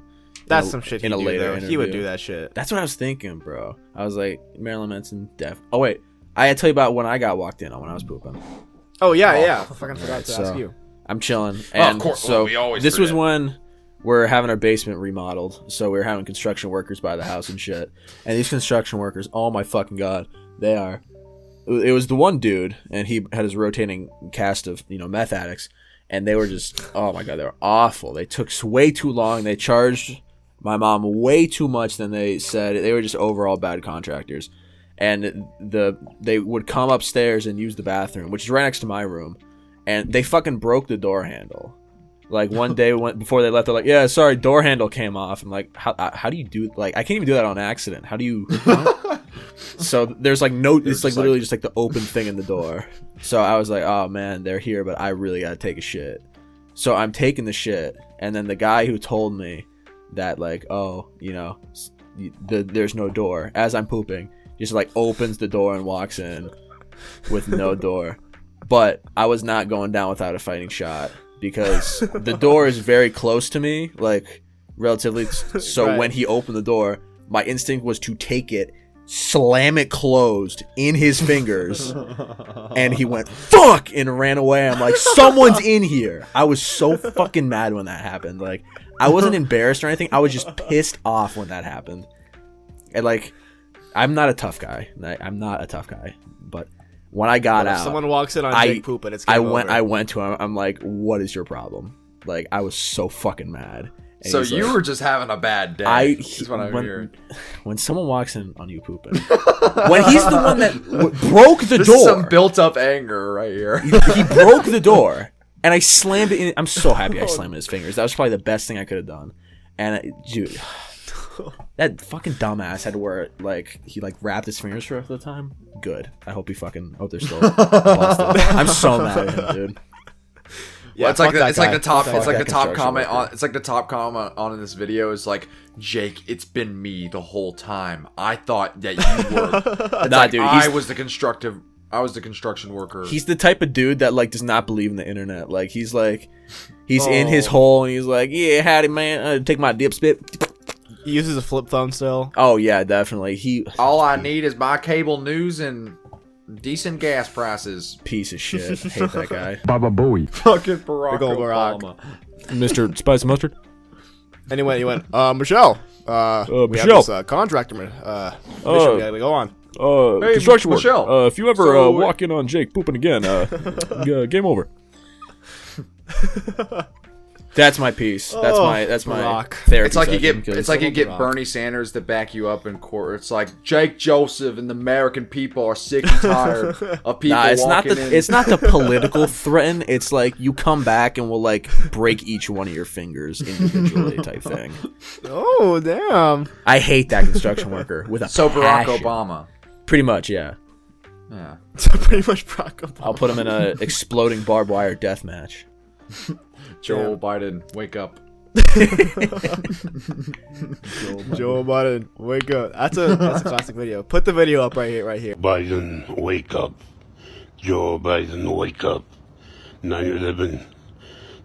[SPEAKER 2] That's
[SPEAKER 3] in a-
[SPEAKER 2] some shit.
[SPEAKER 3] in
[SPEAKER 2] he'd
[SPEAKER 3] a
[SPEAKER 2] do,
[SPEAKER 3] later
[SPEAKER 2] though. He would
[SPEAKER 3] interview.
[SPEAKER 2] do that shit.
[SPEAKER 3] That's what I was thinking, bro. I was like, Marilyn Manson, def. Oh wait, I had to tell you about when I got walked in on when I was pooping.
[SPEAKER 2] Oh yeah. I fucking forgot to
[SPEAKER 3] so-
[SPEAKER 2] ask you.
[SPEAKER 3] I'm chilling,
[SPEAKER 1] Oh, of
[SPEAKER 3] and
[SPEAKER 1] course.
[SPEAKER 3] so
[SPEAKER 1] Well, we always
[SPEAKER 3] this was
[SPEAKER 1] forget.
[SPEAKER 3] when we're having our basement remodeled. So we were having construction workers by the house and shit. And these construction workers, oh my fucking god, they are. It was the one dude, and he had his rotating cast of meth addicts, and they were just oh my god, they were awful. They took way too long. They charged my mom way too much than they said. They were just overall bad contractors. And they would come upstairs and use the bathroom, which is right next to my room, and they fucking broke the door handle. Like one day before they left, they're like, "Yeah, sorry, door handle came off." I'm like, "How do you do? Like, I can't even do that on accident. How do you?" So there's like no, it's like literally just like the open thing in the door. So I was like, "Oh man, they're here, but I really gotta take a shit." So I'm taking the shit, and then the guy who told me that like, oh, there's no door as I'm pooping, just like opens the door and walks in with no door. But I was not going down without a fighting shot because the door is very close to me, like relatively. So
[SPEAKER 2] Right.
[SPEAKER 3] when he opened the door, my instinct was to take it, slam it closed in his fingers, and he went fuck and ran away. I'm like, someone's in here. I was so fucking mad when that happened. Like, I wasn't embarrassed or anything. I was just pissed off when that happened. And like, I'm not a tough guy. I'm not a tough guy, but when I got
[SPEAKER 2] If
[SPEAKER 3] out,
[SPEAKER 2] someone walks in on
[SPEAKER 3] I-
[SPEAKER 2] Jake pooping, it's
[SPEAKER 3] I
[SPEAKER 2] game
[SPEAKER 3] went
[SPEAKER 2] over.
[SPEAKER 3] to him. I'm like, what is your problem? Like, I was so fucking mad. And
[SPEAKER 1] So
[SPEAKER 3] he's
[SPEAKER 1] you
[SPEAKER 3] like,
[SPEAKER 1] were just having a bad day. is what I'm hearing.
[SPEAKER 3] when someone walks in on you pooping, when he's the one that broke the
[SPEAKER 1] This
[SPEAKER 3] door,
[SPEAKER 1] is some built-up anger right here.
[SPEAKER 3] he broke the door, and I slammed it in. I'm so happy I slammed it in his fingers. That was probably the best thing I could have done. And dude, that fucking dumbass had to wear like he like wrapped his fingers for the time. Good. I hope they're still busted. I'm so mad at him, dude.
[SPEAKER 2] Yeah,
[SPEAKER 1] it's like
[SPEAKER 2] fuck that
[SPEAKER 1] it's like
[SPEAKER 2] guy.
[SPEAKER 1] the top
[SPEAKER 2] Fuck
[SPEAKER 1] it's
[SPEAKER 2] that
[SPEAKER 1] like
[SPEAKER 2] guy.
[SPEAKER 1] the top
[SPEAKER 3] Construction
[SPEAKER 1] comment
[SPEAKER 3] worker.
[SPEAKER 1] on it's like the top comment on this video is like, Jake, it's been me the whole time. I thought that you were. It's
[SPEAKER 3] Nah,
[SPEAKER 1] like,
[SPEAKER 3] dude,
[SPEAKER 1] I was the construction worker.
[SPEAKER 3] He's the type of dude that like does not believe in the internet. Like he's in his hole and he's like, yeah, howdy man, take my dip spit.
[SPEAKER 2] He uses a flip phone still.
[SPEAKER 3] Oh yeah, definitely.
[SPEAKER 1] All I need is my cable news and decent gas prices.
[SPEAKER 3] Piece of shit. Hate that guy.
[SPEAKER 5] Baba Booey.
[SPEAKER 1] Fucking Barack
[SPEAKER 2] Big ol' Barack.
[SPEAKER 1] Obama.
[SPEAKER 3] Mr. Spice Mustard.
[SPEAKER 2] Anyway, he went, Michelle. We
[SPEAKER 3] Michelle.
[SPEAKER 2] have this contractor. Mission we gotta go on.
[SPEAKER 1] Hey,
[SPEAKER 3] construction work.
[SPEAKER 1] Michelle.
[SPEAKER 3] If you ever
[SPEAKER 1] So-
[SPEAKER 3] walk in on Jake pooping again, game over. That's my piece. That's my
[SPEAKER 2] Barack.
[SPEAKER 3] therapy.
[SPEAKER 1] It's like you
[SPEAKER 3] session,
[SPEAKER 1] get
[SPEAKER 3] 'cause-
[SPEAKER 1] it's like you get
[SPEAKER 2] Barack.
[SPEAKER 1] Bernie Sanders to back you up in court. It's like Jake Joseph and the American people are sick and tired of people
[SPEAKER 3] Nah, it's not
[SPEAKER 1] walking in.
[SPEAKER 3] it's not the political threaten. It's like you come back and we'll like break each one of your fingers individually type thing.
[SPEAKER 2] Oh, damn.
[SPEAKER 3] I hate that construction worker with a
[SPEAKER 1] So Barack
[SPEAKER 3] passion.
[SPEAKER 1] Obama.
[SPEAKER 3] Pretty much, yeah.
[SPEAKER 1] Yeah.
[SPEAKER 2] So pretty much Barack Obama.
[SPEAKER 3] I'll put him in a exploding barbed wire death match.
[SPEAKER 1] Joe Biden, wake up.
[SPEAKER 2] Joe Biden, wake up. That's a classic video. Put the video up right here.
[SPEAKER 6] Biden, wake up. Joe Biden, wake up. 9/11.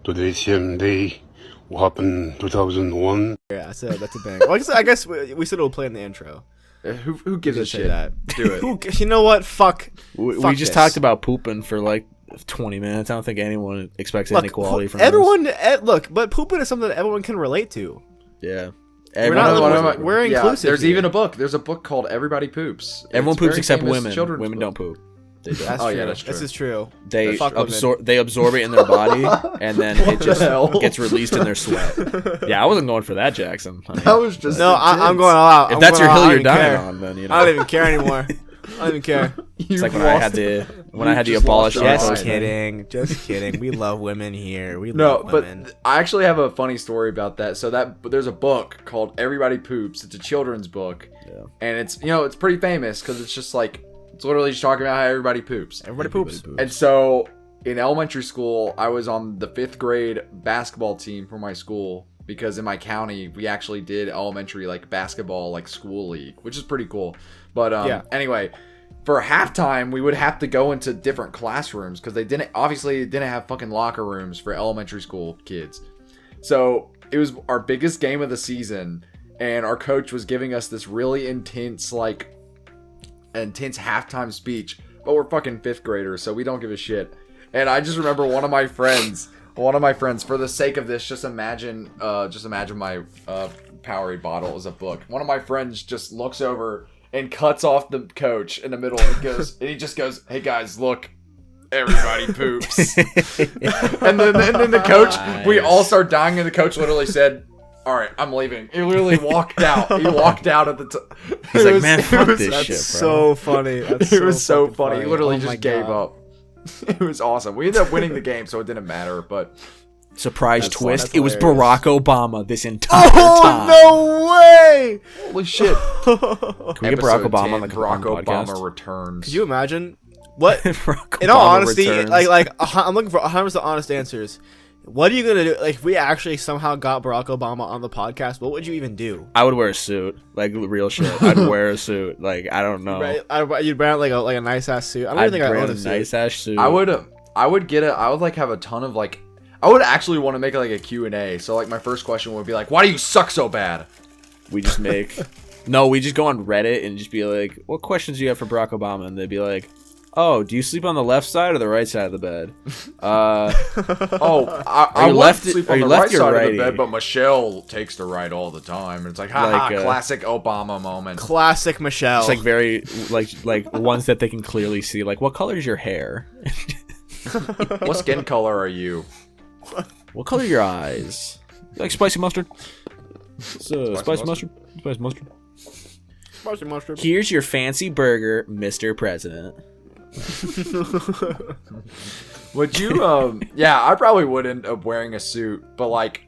[SPEAKER 6] Today's same day. What happened 2001?
[SPEAKER 2] Yeah, that's a bang. Well, I guess we said it'll play in the intro.
[SPEAKER 1] Who gives a
[SPEAKER 2] Just say
[SPEAKER 1] shit?
[SPEAKER 2] that.
[SPEAKER 1] Do it.
[SPEAKER 2] Who, you know what? Fuck.
[SPEAKER 3] We
[SPEAKER 2] Fuck
[SPEAKER 3] just
[SPEAKER 2] this.
[SPEAKER 3] talked about pooping for like 20 minutes. I don't think anyone expects
[SPEAKER 2] Look,
[SPEAKER 3] inequality from
[SPEAKER 2] everyone. Look, but pooping is something that everyone can relate to.
[SPEAKER 3] this. Yeah.
[SPEAKER 2] We're not
[SPEAKER 3] Everyone,
[SPEAKER 2] limited. We're inclusive
[SPEAKER 1] There's
[SPEAKER 2] here.
[SPEAKER 1] even a book. There's a book called Everybody Poops.
[SPEAKER 3] everyone
[SPEAKER 1] It's
[SPEAKER 3] poops
[SPEAKER 1] very
[SPEAKER 3] except
[SPEAKER 1] famous
[SPEAKER 3] women.
[SPEAKER 1] children's
[SPEAKER 3] Women
[SPEAKER 1] book.
[SPEAKER 3] don't poop. They don't.
[SPEAKER 2] That's
[SPEAKER 1] Oh,
[SPEAKER 2] true.
[SPEAKER 1] yeah, that's true.
[SPEAKER 2] This is true.
[SPEAKER 3] They
[SPEAKER 2] Fuck women.
[SPEAKER 3] absorb it in their body, and then it just
[SPEAKER 1] hell?
[SPEAKER 3] gets released in their sweat. Yeah, I wasn't going for that, Jackson. I mean,
[SPEAKER 1] That was just
[SPEAKER 2] No, I'm going all out.
[SPEAKER 3] if
[SPEAKER 2] I'm
[SPEAKER 3] that's
[SPEAKER 2] going
[SPEAKER 3] your
[SPEAKER 2] all
[SPEAKER 3] hill
[SPEAKER 2] out.
[SPEAKER 3] you're
[SPEAKER 2] I don't
[SPEAKER 3] dying
[SPEAKER 2] care.
[SPEAKER 3] on, then you know.
[SPEAKER 2] I don't even care anymore. I don't even care.
[SPEAKER 3] It's like when I had to
[SPEAKER 1] just
[SPEAKER 3] abolish
[SPEAKER 1] lost your
[SPEAKER 3] alcohol.
[SPEAKER 1] mind.
[SPEAKER 2] Just kidding. We love women here. We
[SPEAKER 1] No,
[SPEAKER 2] love
[SPEAKER 1] but
[SPEAKER 2] women.
[SPEAKER 1] I actually have a funny story about that. So there's a book called Everybody Poops. It's a children's book, and it's it's pretty famous because it's just like it's literally just talking about how everybody poops.
[SPEAKER 2] Everybody poops.
[SPEAKER 1] And so in elementary school, I was on the 5th grade basketball team for my school because in my county we actually did elementary like basketball like school league, which is pretty cool. But anyway, for halftime we would have to go into different classrooms because they didn't have fucking locker rooms for elementary school kids. So it was our biggest game of the season, and our coach was giving us this really intense halftime speech, but we're fucking 5th graders, so we don't give a shit. And I just remember one of my friends, for the sake of this, just imagine my Powerade bottle as a book. One of my friends just looks over and cuts off the coach in the middle, and he just goes, "Hey guys, look, everybody poops." and then the coach, we all start dying, and the coach literally said, "All right, I'm leaving." He literally walked out. He walked out at the time.
[SPEAKER 3] He's like, man, fuck this
[SPEAKER 2] That's
[SPEAKER 3] shit, bro.
[SPEAKER 2] so funny. That's
[SPEAKER 1] It was so
[SPEAKER 2] fucking
[SPEAKER 1] funny. He literally
[SPEAKER 2] Oh my
[SPEAKER 1] just gave
[SPEAKER 2] God.
[SPEAKER 1] up. It was awesome. We ended up winning the game, so it didn't matter. But
[SPEAKER 3] Surprise
[SPEAKER 2] That's
[SPEAKER 3] twist.
[SPEAKER 2] that's
[SPEAKER 3] It was
[SPEAKER 2] hilarious.
[SPEAKER 3] Barack Obama this entire time.
[SPEAKER 2] Oh, no way!
[SPEAKER 1] holy shit!
[SPEAKER 3] Can we get Barack
[SPEAKER 1] Episode
[SPEAKER 3] Obama
[SPEAKER 1] 10,
[SPEAKER 3] on the
[SPEAKER 1] Barack
[SPEAKER 3] podcast?
[SPEAKER 1] Obama returns.
[SPEAKER 2] Could you imagine? What?
[SPEAKER 3] Barack
[SPEAKER 2] In all
[SPEAKER 3] Obama
[SPEAKER 2] honesty,
[SPEAKER 3] returns.
[SPEAKER 2] I'm looking for 100% honest answers. What are you gonna do? Like, if we actually somehow got Barack Obama on the podcast, what would you even do?
[SPEAKER 3] I would wear a suit, like real shit. I'd wear a suit, like I don't know.
[SPEAKER 2] You'd wear like a nice ass suit. I don't
[SPEAKER 3] I'd
[SPEAKER 2] even think I
[SPEAKER 3] wear
[SPEAKER 2] own
[SPEAKER 3] a
[SPEAKER 2] a suit.
[SPEAKER 3] nice ass suit.
[SPEAKER 1] I would have a ton of like. I would actually want to make like a Q&A. So like my first question would be like, "Why do you suck so bad?"
[SPEAKER 3] We just make. No, we just go on Reddit and just be like, "What questions do you have for Barack Obama?" And they'd be like, "Oh, do you sleep on the left side or the right side of the bed?"
[SPEAKER 1] Oh, I
[SPEAKER 3] Are you
[SPEAKER 1] would
[SPEAKER 3] left-
[SPEAKER 1] sleep
[SPEAKER 3] are
[SPEAKER 1] on
[SPEAKER 3] you
[SPEAKER 1] the
[SPEAKER 3] left
[SPEAKER 1] right
[SPEAKER 3] or
[SPEAKER 1] side of
[SPEAKER 3] righty?
[SPEAKER 1] the bed, but Michelle takes the right all the time. And it's like, haha,
[SPEAKER 3] Like,
[SPEAKER 1] classic Obama moment.
[SPEAKER 2] Classic Michelle.
[SPEAKER 3] It's like very like ones that they can clearly see. Like, what color is your hair?
[SPEAKER 1] What skin color are you?
[SPEAKER 3] What color are your eyes? You like spicy mustard? Spicy mustard? Spicy mustard.
[SPEAKER 2] Spicy mustard.
[SPEAKER 3] Here's your fancy burger, Mr. President.
[SPEAKER 1] Would you, yeah, I probably would end up wearing a suit, but like,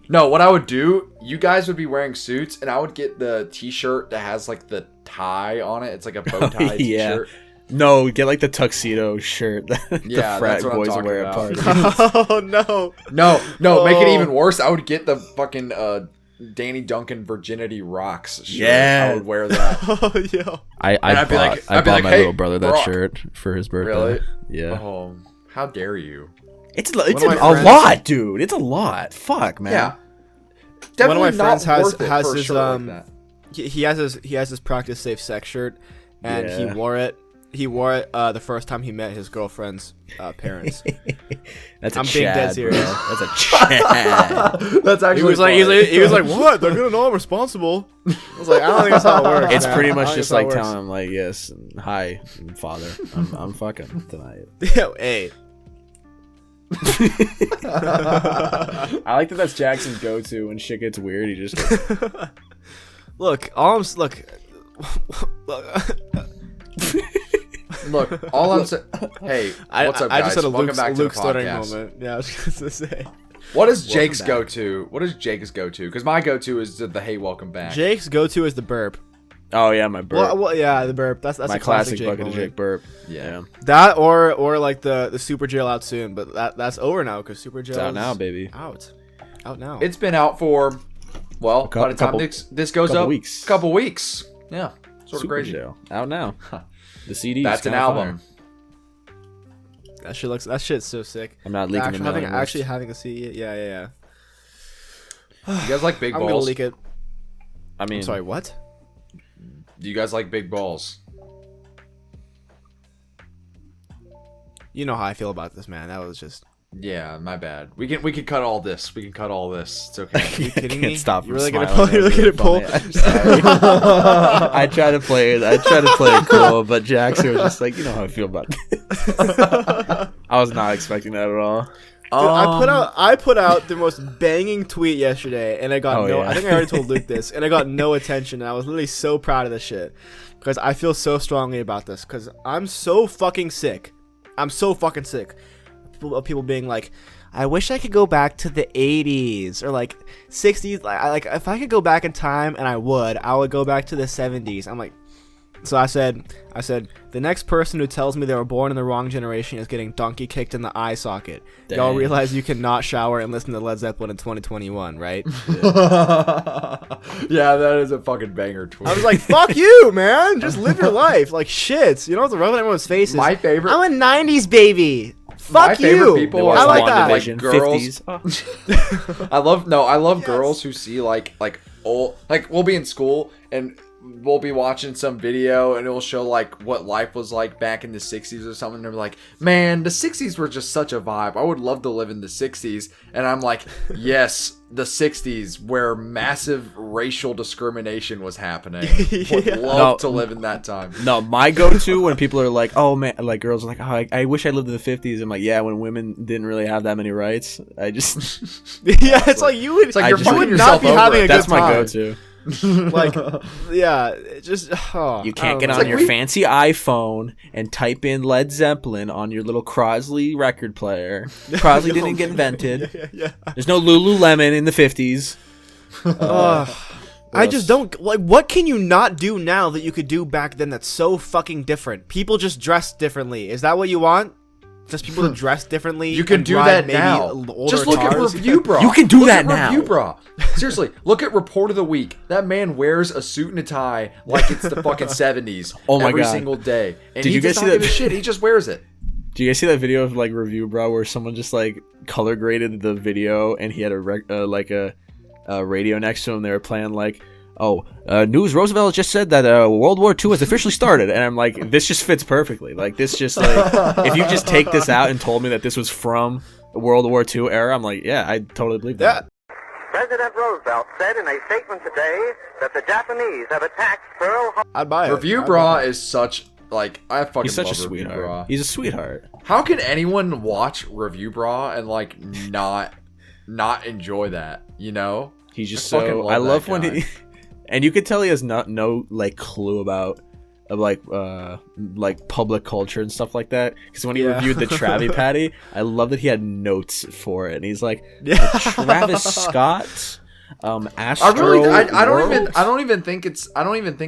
[SPEAKER 1] no, what I would do, you guys would be wearing suits, and I would get the t-shirt that has like the tie on it. It's like a bow tie
[SPEAKER 3] Yeah.
[SPEAKER 1] t-shirt.
[SPEAKER 3] No, get like the tuxedo shirt that
[SPEAKER 1] Yeah,
[SPEAKER 3] the frat
[SPEAKER 1] that's what I'm
[SPEAKER 3] boys will
[SPEAKER 1] talking
[SPEAKER 3] wear at
[SPEAKER 1] about.
[SPEAKER 3] parties.
[SPEAKER 2] Oh no.
[SPEAKER 1] No, make it
[SPEAKER 2] Oh.
[SPEAKER 1] even worse. I would get the fucking Danny Duncan Virginity Rocks shirt.
[SPEAKER 3] Yeah.
[SPEAKER 1] I would wear that.
[SPEAKER 2] Oh yo.
[SPEAKER 3] I
[SPEAKER 1] I'd be like-
[SPEAKER 3] I
[SPEAKER 1] I'd be
[SPEAKER 3] bought
[SPEAKER 1] like,
[SPEAKER 3] my
[SPEAKER 1] "Hey,
[SPEAKER 3] little brother that
[SPEAKER 1] Brock."
[SPEAKER 3] shirt for his birthday.
[SPEAKER 1] Really?
[SPEAKER 3] Yeah.
[SPEAKER 1] Oh, how dare you?
[SPEAKER 3] It's
[SPEAKER 2] of
[SPEAKER 3] a
[SPEAKER 2] my friends-
[SPEAKER 3] lot, dude. It's a lot. Fuck, man.
[SPEAKER 1] Yeah.
[SPEAKER 2] One
[SPEAKER 1] Definitely
[SPEAKER 2] of my
[SPEAKER 1] not
[SPEAKER 2] friends has
[SPEAKER 1] worth it
[SPEAKER 2] has
[SPEAKER 1] for a
[SPEAKER 2] his
[SPEAKER 1] shirt like that.
[SPEAKER 2] he has his practice safe sex shirt, and he
[SPEAKER 3] Yeah.
[SPEAKER 2] wore it. He wore it the first time he met his girlfriend's parents.
[SPEAKER 3] That's a
[SPEAKER 2] I'm being dead
[SPEAKER 3] Chad,
[SPEAKER 2] serious.
[SPEAKER 3] bro. That's a Chad.
[SPEAKER 1] That's actually
[SPEAKER 2] He was like, he was like, what? They're gonna know I'm responsible. I was like, I don't think that's how it works.
[SPEAKER 3] It's
[SPEAKER 2] man.
[SPEAKER 3] pretty
[SPEAKER 2] I
[SPEAKER 3] much
[SPEAKER 2] don't
[SPEAKER 3] just
[SPEAKER 2] think
[SPEAKER 3] like
[SPEAKER 2] that's how
[SPEAKER 3] telling him, like, yes, hi, father. I'm fucking tonight.
[SPEAKER 2] it works. Yo, hey.
[SPEAKER 3] I like that. That's Jackson's go-to when shit gets weird. He just
[SPEAKER 2] Look, all I'm look.
[SPEAKER 1] Look, all I'm saying. Hey, what's up, guys?
[SPEAKER 2] I just had a
[SPEAKER 1] Welcome
[SPEAKER 2] Luke,
[SPEAKER 1] back to
[SPEAKER 2] Luke
[SPEAKER 1] the
[SPEAKER 2] stuttering
[SPEAKER 1] podcast.
[SPEAKER 2] moment. Yeah, I was gonna say.
[SPEAKER 1] What is Jake's
[SPEAKER 2] back.
[SPEAKER 1] go-to? What is Jake's go-to? Because my go-to is the hey, welcome back.
[SPEAKER 2] Jake's go-to is the burp.
[SPEAKER 3] oh yeah, my burp.
[SPEAKER 2] Well, yeah, the burp. That's
[SPEAKER 3] my
[SPEAKER 2] a classic
[SPEAKER 3] classic bucket
[SPEAKER 2] Jake
[SPEAKER 3] of
[SPEAKER 2] moment.
[SPEAKER 3] Jake burp.
[SPEAKER 1] Yeah.
[SPEAKER 2] That or like the super jail out soon, but that's over now because super jail
[SPEAKER 3] It's out
[SPEAKER 2] is
[SPEAKER 3] now, baby.
[SPEAKER 2] Out now.
[SPEAKER 1] It's been out for, well, by the time
[SPEAKER 3] couple-
[SPEAKER 1] this goes
[SPEAKER 3] couple
[SPEAKER 1] up,
[SPEAKER 3] weeks.
[SPEAKER 1] couple weeks. Yeah, sort of
[SPEAKER 3] Super
[SPEAKER 1] crazy.
[SPEAKER 3] Jail. Out now. The CD.
[SPEAKER 1] That's an album.
[SPEAKER 2] that shit's so sick.
[SPEAKER 3] I'm not leaking the mailing list.
[SPEAKER 2] Actually having a CD. Yeah.
[SPEAKER 1] You guys like big
[SPEAKER 2] I'm gonna
[SPEAKER 1] balls?
[SPEAKER 2] leak it.
[SPEAKER 3] I mean,
[SPEAKER 2] I'm sorry. What?
[SPEAKER 1] Do you guys like big balls?
[SPEAKER 2] You know how I feel about this, man. That was just.
[SPEAKER 1] Yeah, my bad. We can cut all this. We can cut all this. It's okay.
[SPEAKER 2] Are you kidding
[SPEAKER 3] can't
[SPEAKER 2] me?
[SPEAKER 3] stop
[SPEAKER 2] You're
[SPEAKER 3] from
[SPEAKER 2] really gonna
[SPEAKER 3] smiling.
[SPEAKER 2] pull. You're really
[SPEAKER 3] That's
[SPEAKER 2] gonna
[SPEAKER 3] really
[SPEAKER 2] pull.
[SPEAKER 3] funny. I'm sorry. I try to play it cool, but Jackson was just like, you know how I feel about this. I was not expecting that at all.
[SPEAKER 2] Dude, I put out the most banging tweet yesterday, and I got
[SPEAKER 3] Oh,
[SPEAKER 2] no.
[SPEAKER 3] yeah.
[SPEAKER 2] I think I already told Luke this, and I got no attention. And I was literally so proud of this shit because I feel so strongly about this because I'm so fucking sick. I'm so fucking sick. People being like, I wish I could go back to the 80s or like 60s. Like if I could go back in time, and I would go back to the 70s. I'm like. So I said, the next person who tells me they were born in the wrong generation is getting donkey kicked in the eye socket. Y'all
[SPEAKER 3] Dang.
[SPEAKER 2] realize you cannot shower and listen to Led Zeppelin in 2021, right?
[SPEAKER 1] Yeah, that is a fucking banger tweet.
[SPEAKER 2] I was like, fuck you, man. Just live your life. Like, shit. You don't have to rub it in everyone's faces.
[SPEAKER 1] My favorite-
[SPEAKER 2] I'm a 90s baby.
[SPEAKER 1] My
[SPEAKER 2] Fuck
[SPEAKER 1] favorite
[SPEAKER 2] you.
[SPEAKER 1] people
[SPEAKER 2] I
[SPEAKER 1] are
[SPEAKER 2] like that.
[SPEAKER 1] like girls.
[SPEAKER 3] 50s.
[SPEAKER 1] I love girls who see like old, like we'll be in school and we'll be watching some video and it'll show like what life was like back in the 60s or something. And they're like, man, the 60s were just such a vibe. I would love to live in the 60s. And I'm like, yes, the 60s where massive racial discrimination was happening. Would
[SPEAKER 2] Yeah.
[SPEAKER 1] love
[SPEAKER 3] No.
[SPEAKER 1] to live in that time.
[SPEAKER 3] No, my go-to when people are like, "Oh man," like girls are like, "Oh, I wish I lived in the '50s." I'm like, "Yeah, when women didn't really have that many rights." I just
[SPEAKER 2] Yeah, it's like you would.
[SPEAKER 1] It's like
[SPEAKER 3] I
[SPEAKER 1] you're
[SPEAKER 3] just-
[SPEAKER 2] you
[SPEAKER 1] fucking
[SPEAKER 2] would not
[SPEAKER 1] yourself
[SPEAKER 2] be
[SPEAKER 1] over
[SPEAKER 2] having
[SPEAKER 1] it.
[SPEAKER 2] a
[SPEAKER 3] that's
[SPEAKER 2] good
[SPEAKER 3] my
[SPEAKER 2] time.
[SPEAKER 3] go-to.
[SPEAKER 2] Like, yeah, it just. Oh,
[SPEAKER 3] You
[SPEAKER 2] I
[SPEAKER 3] can't
[SPEAKER 2] don't
[SPEAKER 3] get
[SPEAKER 2] know.
[SPEAKER 3] on
[SPEAKER 1] like
[SPEAKER 3] your
[SPEAKER 1] we-
[SPEAKER 3] fancy iPhone and type in Led Zeppelin on your little Crosley record player. Crosley didn't get invented.
[SPEAKER 2] Yeah.
[SPEAKER 3] There's no Lululemon in the 50s.
[SPEAKER 2] I just don't like. What can you not do now that you could do back then? That's so fucking different. People just dress differently. Is that what you want? Just people to dress differently.
[SPEAKER 1] You can
[SPEAKER 2] and
[SPEAKER 1] do
[SPEAKER 2] ride
[SPEAKER 1] that
[SPEAKER 2] maybe
[SPEAKER 1] now.
[SPEAKER 2] older
[SPEAKER 1] Just look at
[SPEAKER 2] cars?
[SPEAKER 1] Review Bra.
[SPEAKER 3] You can do
[SPEAKER 1] Look
[SPEAKER 3] that
[SPEAKER 1] at
[SPEAKER 3] now.
[SPEAKER 1] Review Bra. Seriously, look at Report of the Week. That man wears a suit and a tie like it's the fucking 70s
[SPEAKER 3] Oh my
[SPEAKER 1] every
[SPEAKER 3] God.
[SPEAKER 1] single day. And
[SPEAKER 3] Did
[SPEAKER 1] he
[SPEAKER 3] you guys
[SPEAKER 1] does
[SPEAKER 3] see
[SPEAKER 1] not
[SPEAKER 3] that-
[SPEAKER 1] give a shit. He just wears it.
[SPEAKER 3] Do you guys see that video of like Review Bro where someone just like color graded the video and he had a radio next to him? They were playing like, news, Roosevelt just said that World War II has officially started. And I'm like, this just fits perfectly. Like this just like, if you just take this out and told me that this was from World War II era, I'm like, yeah, I totally believe
[SPEAKER 2] Yeah.
[SPEAKER 3] that.
[SPEAKER 5] President Roosevelt said in a statement today that the Japanese have attacked Pearl Harbor.
[SPEAKER 2] I'd buy it.
[SPEAKER 1] Review Bra is such, like, I fucking
[SPEAKER 3] He's such a
[SPEAKER 1] love Review
[SPEAKER 3] sweetheart.
[SPEAKER 1] Bra.
[SPEAKER 3] He's a sweetheart.
[SPEAKER 1] How can anyone watch Review Bra and, like, not enjoy that, you know?
[SPEAKER 3] He's just
[SPEAKER 1] I fucking
[SPEAKER 3] so.
[SPEAKER 1] love
[SPEAKER 3] I love
[SPEAKER 1] that
[SPEAKER 3] when
[SPEAKER 1] guy.
[SPEAKER 3] he, and you could tell he has no like clue about like public culture and stuff like that. Because when he
[SPEAKER 2] Yeah.
[SPEAKER 3] reviewed the Travi Patty, I love that he had notes for it, and he's like,
[SPEAKER 2] Yeah.
[SPEAKER 3] Travis Scott Astro.
[SPEAKER 1] I
[SPEAKER 3] World?
[SPEAKER 1] don't even think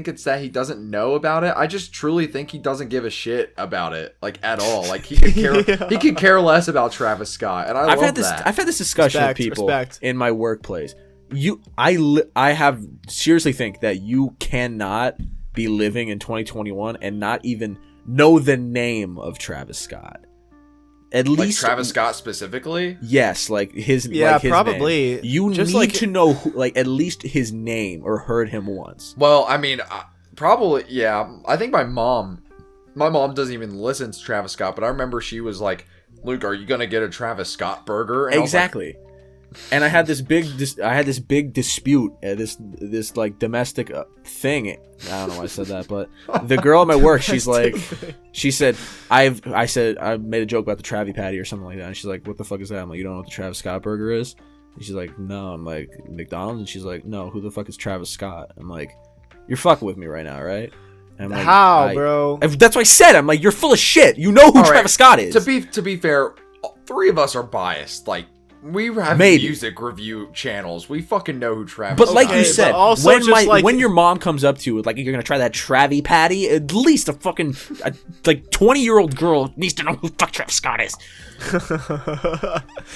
[SPEAKER 1] it's that he doesn't know about it. I just truly think he doesn't give a shit about it, like, at all. Like, he could care he could care less about Travis Scott, and
[SPEAKER 3] I've
[SPEAKER 1] love
[SPEAKER 3] had this.
[SPEAKER 1] that.
[SPEAKER 3] I've had this discussion
[SPEAKER 2] Respect,
[SPEAKER 3] with people
[SPEAKER 2] respect.
[SPEAKER 3] in my workplace. I have seriously think that you cannot be living in 2021 and not even know the name of Travis Scott. At
[SPEAKER 1] Like
[SPEAKER 3] least
[SPEAKER 1] Travis Scott specifically.
[SPEAKER 3] yes, like his
[SPEAKER 2] Yeah,
[SPEAKER 3] like his
[SPEAKER 2] probably.
[SPEAKER 3] name. You
[SPEAKER 2] Just
[SPEAKER 3] need
[SPEAKER 2] like-
[SPEAKER 3] to know who, like at least his name or heard him once.
[SPEAKER 1] Well, I mean, probably, yeah. I think my mom doesn't even listen to Travis Scott, but I remember she was like, "Luke, are you gonna get a Travis Scott burger?" And I was like,
[SPEAKER 3] Exactly. And I had this big dispute, this like domestic thing. I don't know why I said that, but the girl at my work, she said, I made a joke about the Travi Patty or something like that, and she's like, "What the fuck is that?" I'm like, "You don't know what the Travis Scott burger is?" And she's like, "No." I'm like, "McDonald's?" And she's like, "No, who the fuck is Travis Scott?" I'm like, "You're fucking with me right now, right?" And I'm like,
[SPEAKER 2] How, bro?
[SPEAKER 3] That's what I said. I'm like, "You're full of shit. You know who
[SPEAKER 1] All right,
[SPEAKER 3] Travis Scott is."
[SPEAKER 1] To be fair, three of us are biased. Like, we have
[SPEAKER 3] Maybe.
[SPEAKER 1] music review channels. We fucking know who Travis
[SPEAKER 3] But
[SPEAKER 1] Scott
[SPEAKER 3] like
[SPEAKER 2] Okay,
[SPEAKER 3] you
[SPEAKER 1] is.
[SPEAKER 3] said,
[SPEAKER 2] but also
[SPEAKER 3] when
[SPEAKER 2] just like-
[SPEAKER 3] when your mom comes up to you, like you're gonna try that Travi Patty, at least a fucking like 20-year-old girl needs to know who the fuck Travis Scott is.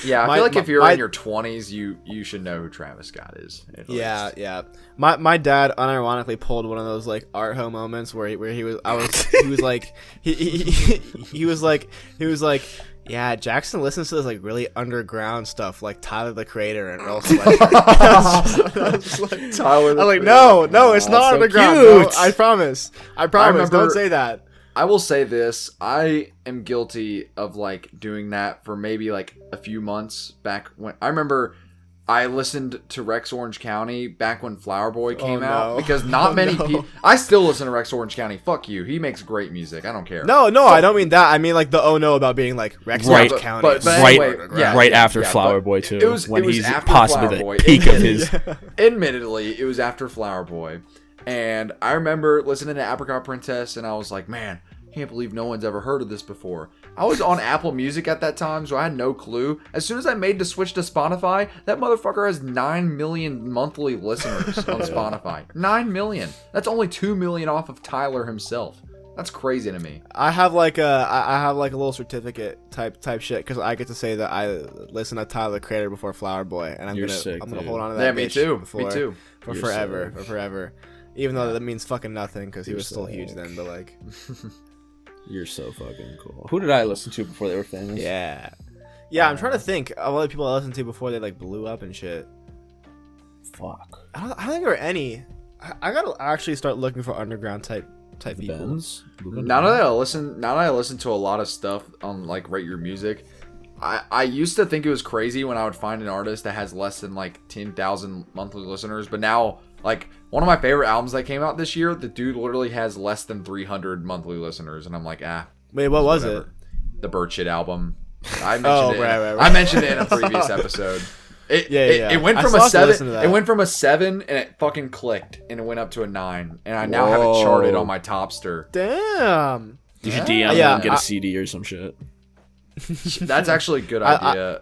[SPEAKER 1] Yeah, I
[SPEAKER 2] My-
[SPEAKER 1] feel like
[SPEAKER 2] my-
[SPEAKER 1] if you're
[SPEAKER 2] my-
[SPEAKER 1] in your 20s, you should know who Travis Scott is. at
[SPEAKER 2] Yeah,
[SPEAKER 1] least.
[SPEAKER 2] yeah. My dad unironically pulled one of those like art ho moments where he was he was like he was like, yeah, Jackson listens to this like really underground stuff like Tyler the Creator and Earl Sweatshirt. I was just like,
[SPEAKER 1] Tyler the
[SPEAKER 2] I'm like,
[SPEAKER 1] Creator.
[SPEAKER 2] no, it's not
[SPEAKER 3] so
[SPEAKER 2] underground.
[SPEAKER 3] cute.
[SPEAKER 2] No, I promise.
[SPEAKER 1] remember-
[SPEAKER 2] Don't say that.
[SPEAKER 1] I will say this. I am guilty of like doing that for maybe like a few months back when I remember I listened to Rex Orange County back when Flower Boy came
[SPEAKER 2] Oh,
[SPEAKER 1] out
[SPEAKER 2] no.
[SPEAKER 1] because not
[SPEAKER 2] Oh,
[SPEAKER 1] many
[SPEAKER 2] no.
[SPEAKER 1] people. I still listen to Rex Orange County. Fuck you. He makes great music. I don't care.
[SPEAKER 2] No, I don't mean that. I mean like the oh no about being like Rex
[SPEAKER 3] Right.
[SPEAKER 2] Orange County.
[SPEAKER 1] But
[SPEAKER 3] Right-
[SPEAKER 1] anyway, yeah,
[SPEAKER 3] right
[SPEAKER 1] yeah,
[SPEAKER 3] after
[SPEAKER 1] yeah,
[SPEAKER 3] Flower
[SPEAKER 1] but
[SPEAKER 3] Boy too,
[SPEAKER 1] it was
[SPEAKER 3] when he's
[SPEAKER 1] after
[SPEAKER 3] possibly
[SPEAKER 1] Flower
[SPEAKER 3] the
[SPEAKER 1] Boy.
[SPEAKER 3] peak of his.
[SPEAKER 1] Admittedly, it was after Flower Boy, and I remember listening to Apricot Princess, and I was like, man, can't believe no one's ever heard of this before. I was on Apple Music at that time, so I had no clue. As soon as I made the switch to Spotify, that motherfucker has 9 million monthly listeners on Spotify. 9 million. That's only 2 million off of Tyler himself. That's crazy to me.
[SPEAKER 2] I have like a little certificate type shit because I get to say that I listen to Tyler the Creator before Flower Boy, and
[SPEAKER 3] You're sick,
[SPEAKER 2] I'm gonna
[SPEAKER 3] dude.
[SPEAKER 2] hold on to that.
[SPEAKER 1] Yeah, me
[SPEAKER 2] bitch
[SPEAKER 1] too.
[SPEAKER 2] For,
[SPEAKER 1] Me too.
[SPEAKER 2] For
[SPEAKER 3] You're
[SPEAKER 2] forever. Even though that means fucking nothing because he
[SPEAKER 3] You're
[SPEAKER 2] was still
[SPEAKER 3] sick.
[SPEAKER 2] huge then, but like,
[SPEAKER 3] You're so fucking cool. Who did I listen to before they were famous?
[SPEAKER 2] yeah. I'm trying to think of other people I listened to before they like blew up and shit.
[SPEAKER 3] Fuck.
[SPEAKER 2] I don't think there were any. I gotta actually start looking for underground type
[SPEAKER 3] The
[SPEAKER 2] people.
[SPEAKER 3] Benz?
[SPEAKER 1] Now that I listen to a lot of stuff on like Rate Your Music, I used to think it was crazy when I would find an artist that has less than like 10,000 monthly listeners, but now like one of my favorite albums that came out this year, the dude literally has less than 300 monthly listeners, and I'm like,
[SPEAKER 2] Wait, what was
[SPEAKER 1] whatever.
[SPEAKER 2] it?
[SPEAKER 1] The Bird Shit album. I mentioned
[SPEAKER 2] Oh,
[SPEAKER 1] it.
[SPEAKER 2] right.
[SPEAKER 1] I mentioned it in a previous episode. It went
[SPEAKER 2] I
[SPEAKER 1] from
[SPEAKER 2] still
[SPEAKER 1] a
[SPEAKER 2] have to
[SPEAKER 1] 7.
[SPEAKER 2] listen to that.
[SPEAKER 1] It went from a 7 and it fucking clicked and it went up to a 9, and I now have it charted on my Topster.
[SPEAKER 2] Damn.
[SPEAKER 3] You should DM
[SPEAKER 2] Yeah,
[SPEAKER 3] them and get
[SPEAKER 2] I-
[SPEAKER 3] a CD or some shit.
[SPEAKER 1] That's actually a good
[SPEAKER 2] I-
[SPEAKER 1] idea.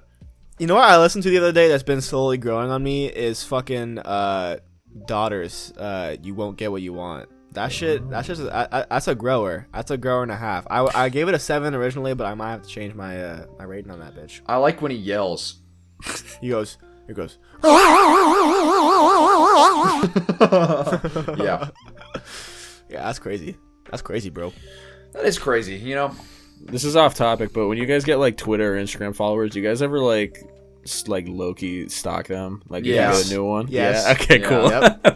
[SPEAKER 2] You know what I listened to the other day that's been slowly growing on me is fucking Daughters. You Won't Get What You Want. That's a grower. That's a grower and a half. I gave it a 7 originally, but I might have to change my my rating on that bitch.
[SPEAKER 1] I like when he yells.
[SPEAKER 2] He goes.
[SPEAKER 1] Yeah,
[SPEAKER 2] Yeah, that's crazy. That's crazy, bro.
[SPEAKER 1] that is crazy. You know,
[SPEAKER 3] This is off topic, but when you guys get like Twitter or Instagram followers, do you guys ever like low-key stalk them? Like you
[SPEAKER 1] Yes.
[SPEAKER 3] get a new one?
[SPEAKER 2] Yes.
[SPEAKER 3] Yeah. Okay,
[SPEAKER 1] Yeah.
[SPEAKER 3] cool.
[SPEAKER 2] Yep.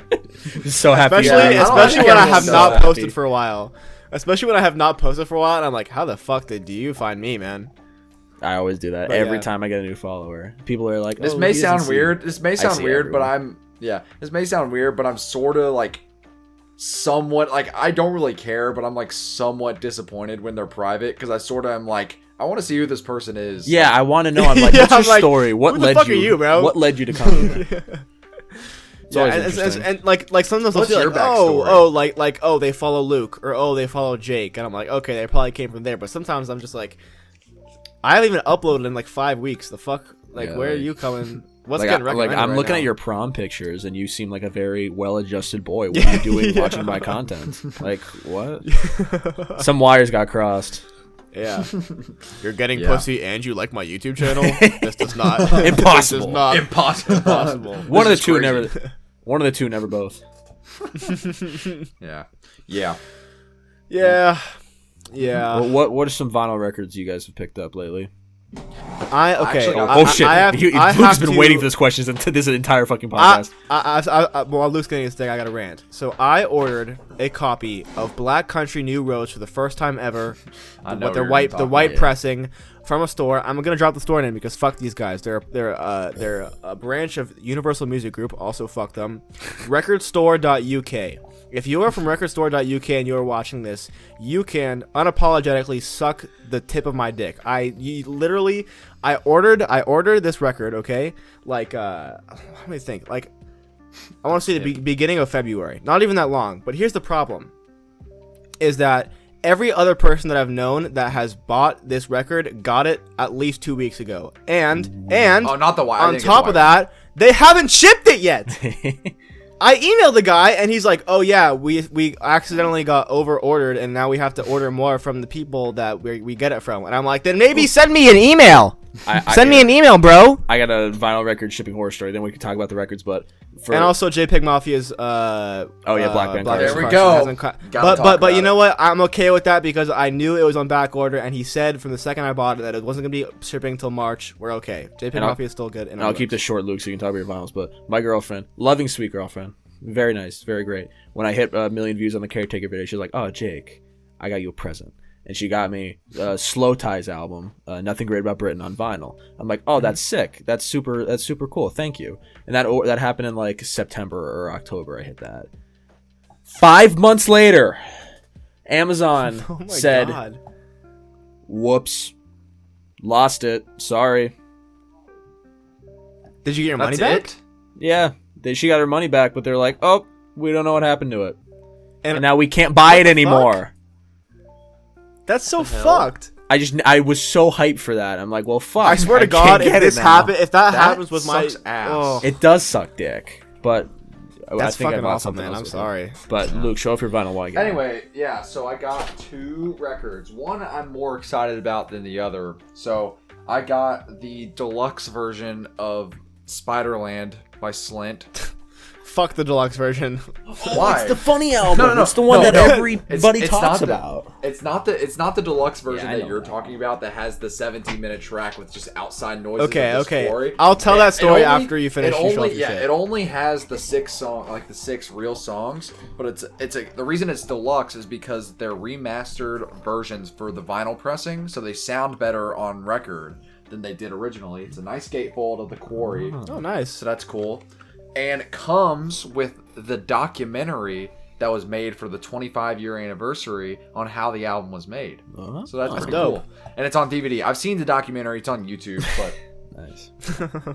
[SPEAKER 3] So happy.
[SPEAKER 2] Especially,
[SPEAKER 1] Yeah, I don't
[SPEAKER 2] especially
[SPEAKER 1] think
[SPEAKER 2] when I
[SPEAKER 1] everyone's
[SPEAKER 2] have
[SPEAKER 1] so
[SPEAKER 2] not
[SPEAKER 3] happy.
[SPEAKER 2] posted for a while. Especially when I have not posted for a while, and I'm like, how the fuck do you find me, man?
[SPEAKER 3] I always do that
[SPEAKER 2] But
[SPEAKER 3] every
[SPEAKER 2] yeah.
[SPEAKER 3] time I get a new follower. People are like,
[SPEAKER 1] this
[SPEAKER 3] "Oh,
[SPEAKER 1] may
[SPEAKER 3] he doesn't
[SPEAKER 1] sound
[SPEAKER 3] see
[SPEAKER 1] weird. This may sound
[SPEAKER 3] see
[SPEAKER 1] weird, but
[SPEAKER 3] everyone.
[SPEAKER 1] this may sound weird, but I'm sort of like somewhat like I don't really care, but I'm like somewhat disappointed when they're private because I sort of am like I want to see who this person is.
[SPEAKER 3] Yeah, I want to know. I'm like,
[SPEAKER 2] Yeah,
[SPEAKER 3] what's your
[SPEAKER 2] I'm like,
[SPEAKER 3] story? What
[SPEAKER 2] who the
[SPEAKER 3] led
[SPEAKER 2] fuck
[SPEAKER 3] you?
[SPEAKER 2] are you, bro?
[SPEAKER 3] What led you to come here? It's
[SPEAKER 2] Yeah,
[SPEAKER 3] always
[SPEAKER 2] and
[SPEAKER 3] interesting.
[SPEAKER 2] like sometimes I'll
[SPEAKER 1] What's
[SPEAKER 2] feel
[SPEAKER 1] your
[SPEAKER 2] like,
[SPEAKER 1] backstory?
[SPEAKER 2] oh, they follow Luke, or oh, they follow Jake, and I'm like, okay, they probably came from there. But sometimes I'm just like, I haven't even uploaded in like 5 weeks. The fuck, like,
[SPEAKER 3] Yeah,
[SPEAKER 2] where are
[SPEAKER 3] like-
[SPEAKER 2] you coming? What's
[SPEAKER 3] like,
[SPEAKER 2] getting
[SPEAKER 3] like
[SPEAKER 2] recommended
[SPEAKER 3] I'm
[SPEAKER 2] right
[SPEAKER 3] looking
[SPEAKER 2] now?
[SPEAKER 3] at your prom pictures, and you seem like a very well-adjusted boy. What are you doing watching my content? Like what? Some wires got crossed.
[SPEAKER 2] Yeah. You're getting
[SPEAKER 1] Yeah.
[SPEAKER 2] pussy and you like my YouTube channel? This does not.
[SPEAKER 3] Impossible.
[SPEAKER 2] This is not
[SPEAKER 1] Impossible.
[SPEAKER 2] impossible.
[SPEAKER 3] One of the
[SPEAKER 1] is
[SPEAKER 3] two,
[SPEAKER 1] crazy.
[SPEAKER 3] never. One of the two, never both.
[SPEAKER 1] Yeah. Yeah.
[SPEAKER 2] Yeah. Yeah.
[SPEAKER 3] What are some vinyl records you guys have picked up lately?
[SPEAKER 2] I okay.
[SPEAKER 1] Actually,
[SPEAKER 2] I-
[SPEAKER 3] Oh shit!
[SPEAKER 2] I have, I
[SPEAKER 3] Luke's
[SPEAKER 2] have
[SPEAKER 3] been
[SPEAKER 2] to-
[SPEAKER 3] waiting for this question since this entire fucking
[SPEAKER 2] I,
[SPEAKER 3] podcast.
[SPEAKER 2] while Luke's getting his thing, I got a rant. So I ordered a copy of Black Country New Roads for the first time ever.
[SPEAKER 1] I know
[SPEAKER 2] With the
[SPEAKER 1] what you're
[SPEAKER 2] white,
[SPEAKER 1] gonna
[SPEAKER 2] the
[SPEAKER 1] talk
[SPEAKER 2] white
[SPEAKER 1] about.
[SPEAKER 2] pressing from a store. I'm gonna drop the store name because fuck these guys. They're a branch of Universal Music Group. Also fuck them. Recordstore.uk. If you are from recordstore.uk and you are watching this, you can unapologetically suck the tip of my dick. I ordered this record, okay? Like let me think. Like I want to say the beginning of February. Not even that long. But here's the problem. Is that every other person that I've known that has bought this record got it at least 2 weeks ago. And
[SPEAKER 1] Oh, not the white. I
[SPEAKER 2] on
[SPEAKER 1] didn't get
[SPEAKER 2] top
[SPEAKER 1] the
[SPEAKER 2] of
[SPEAKER 1] white.
[SPEAKER 2] that, they haven't shipped it yet. I emailed the guy and he's like, "Oh yeah, we accidentally got over ordered and now we have to order more from the people that we get it from." And I'm like, "Then maybe send me an email. Send me an email, bro."
[SPEAKER 3] I got a vinyl record shipping horror story. Then we can talk about the records, but
[SPEAKER 2] And also JPEG Mafia's
[SPEAKER 3] Black Band
[SPEAKER 2] Black
[SPEAKER 3] There
[SPEAKER 1] we
[SPEAKER 2] Band
[SPEAKER 1] go.
[SPEAKER 2] hasn't
[SPEAKER 1] Gotta
[SPEAKER 2] but
[SPEAKER 1] talk
[SPEAKER 2] but you
[SPEAKER 1] about
[SPEAKER 2] know what? I'm okay with that because I knew it was on back order and he said from the second I bought it that it wasn't gonna be shipping until March. We're okay. JPEG
[SPEAKER 3] And I'll-
[SPEAKER 2] Mafia is still good.
[SPEAKER 3] And I'll keep this short, Luke, so you can talk about your vinyls. But my girlfriend, loving sweet girlfriend, very nice, very great. When I hit a million views on the Caretaker video, she was like, "Oh, Jake, I got you a present." And she got me Slow Ties album, Nothing Great About Britain on vinyl. I'm like, "Oh, that's sick. That's super cool. Thank you." And that happened in like September or October. I hit that. 5 months later, Amazon
[SPEAKER 2] Oh my
[SPEAKER 3] said,
[SPEAKER 2] god.
[SPEAKER 3] "Whoops, lost it. Sorry."
[SPEAKER 2] Did you get your money
[SPEAKER 1] That's
[SPEAKER 2] back?
[SPEAKER 1] it?
[SPEAKER 3] Yeah, she got her money back, but they're like, "Oh, we don't know what happened to it,
[SPEAKER 2] And
[SPEAKER 3] and now we can't buy
[SPEAKER 2] what
[SPEAKER 3] it
[SPEAKER 2] the
[SPEAKER 3] anymore."
[SPEAKER 2] that's so fucked.
[SPEAKER 3] I was so hyped for that. I'm like, well, fuck.
[SPEAKER 2] I swear to
[SPEAKER 3] can't
[SPEAKER 2] God, if
[SPEAKER 3] get it
[SPEAKER 2] this
[SPEAKER 3] now.
[SPEAKER 2] happen, if that
[SPEAKER 1] That
[SPEAKER 2] happens with my
[SPEAKER 1] sucks ass.
[SPEAKER 2] oh,
[SPEAKER 3] It does suck dick, but I
[SPEAKER 2] that's
[SPEAKER 3] think I
[SPEAKER 2] fucking
[SPEAKER 3] bought
[SPEAKER 2] awesome,
[SPEAKER 3] something
[SPEAKER 2] man.
[SPEAKER 3] else
[SPEAKER 2] I'm
[SPEAKER 3] with it.
[SPEAKER 2] sorry.
[SPEAKER 3] But Luke, show off your vinyl while I get it.
[SPEAKER 1] Anyway, yeah, so I got 2 records. One I'm more excited about than the other. So I got the deluxe version of Spiderland by Slint.
[SPEAKER 2] Fuck the deluxe version.
[SPEAKER 1] Why?
[SPEAKER 3] It's the funny album.
[SPEAKER 1] No.
[SPEAKER 3] It's the one
[SPEAKER 1] No,
[SPEAKER 3] that
[SPEAKER 1] no.
[SPEAKER 3] everybody
[SPEAKER 1] It's
[SPEAKER 3] talks
[SPEAKER 1] not the-
[SPEAKER 3] about.
[SPEAKER 1] It's not the deluxe version
[SPEAKER 3] I
[SPEAKER 1] that
[SPEAKER 3] know
[SPEAKER 1] you're
[SPEAKER 3] that.
[SPEAKER 1] talking about that has the 17-minute track with just outside noises.
[SPEAKER 2] Okay,
[SPEAKER 1] of the
[SPEAKER 2] okay.
[SPEAKER 1] story.
[SPEAKER 2] I'll tell that story after you finish
[SPEAKER 1] It
[SPEAKER 2] your show
[SPEAKER 1] only,
[SPEAKER 2] off your shit.
[SPEAKER 1] it only has the 6 the 6 real songs, but the reason it's deluxe is because they're remastered versions for the vinyl pressing, so they sound better on record than they did originally. It's a nice gatefold of the Quarry.
[SPEAKER 2] Oh, nice.
[SPEAKER 1] So that's cool. And it comes with the documentary that was made for the 25-year anniversary on how the album was made.
[SPEAKER 3] Uh-huh.
[SPEAKER 1] So that's pretty
[SPEAKER 2] dope.
[SPEAKER 1] cool. And it's on DVD. I've seen the documentary. It's on YouTube, but
[SPEAKER 3] Nice.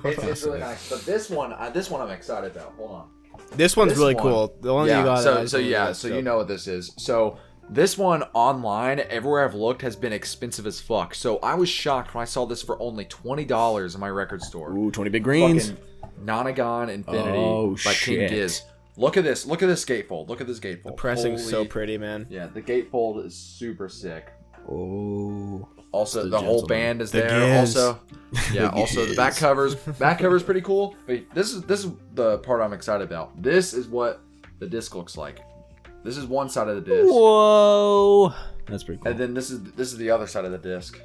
[SPEAKER 1] it's really nice. But this one I'm excited about. Hold on.
[SPEAKER 2] This one's
[SPEAKER 1] This
[SPEAKER 2] really
[SPEAKER 1] one-
[SPEAKER 2] cool. The one that
[SPEAKER 1] Yeah.
[SPEAKER 2] you got.
[SPEAKER 1] So you know what this is. So this one online, everywhere I've looked, has been expensive as fuck. So I was shocked when I saw this for only $20 in my record store.
[SPEAKER 3] Ooh, 20 big greens.
[SPEAKER 1] Fucking Nonagon Infinity
[SPEAKER 3] Oh,
[SPEAKER 1] by King
[SPEAKER 3] shit.
[SPEAKER 1] Giz. Look at this. Look at this gatefold. Look at this gatefold.
[SPEAKER 2] The pressing's so
[SPEAKER 1] Holy-
[SPEAKER 2] pretty, man.
[SPEAKER 1] Yeah, the gatefold is super sick.
[SPEAKER 3] Oh.
[SPEAKER 1] Also,
[SPEAKER 3] The
[SPEAKER 1] the whole
[SPEAKER 3] gentleman.
[SPEAKER 1] band is
[SPEAKER 2] The
[SPEAKER 1] there.
[SPEAKER 2] Giz.
[SPEAKER 1] Also, yeah. Also, the back cover's pretty cool. But this is the part I'm excited about. This is what the disc looks like. This is one side of the disc,
[SPEAKER 3] Whoa. That's pretty cool.
[SPEAKER 1] and then this is the other side of the disc.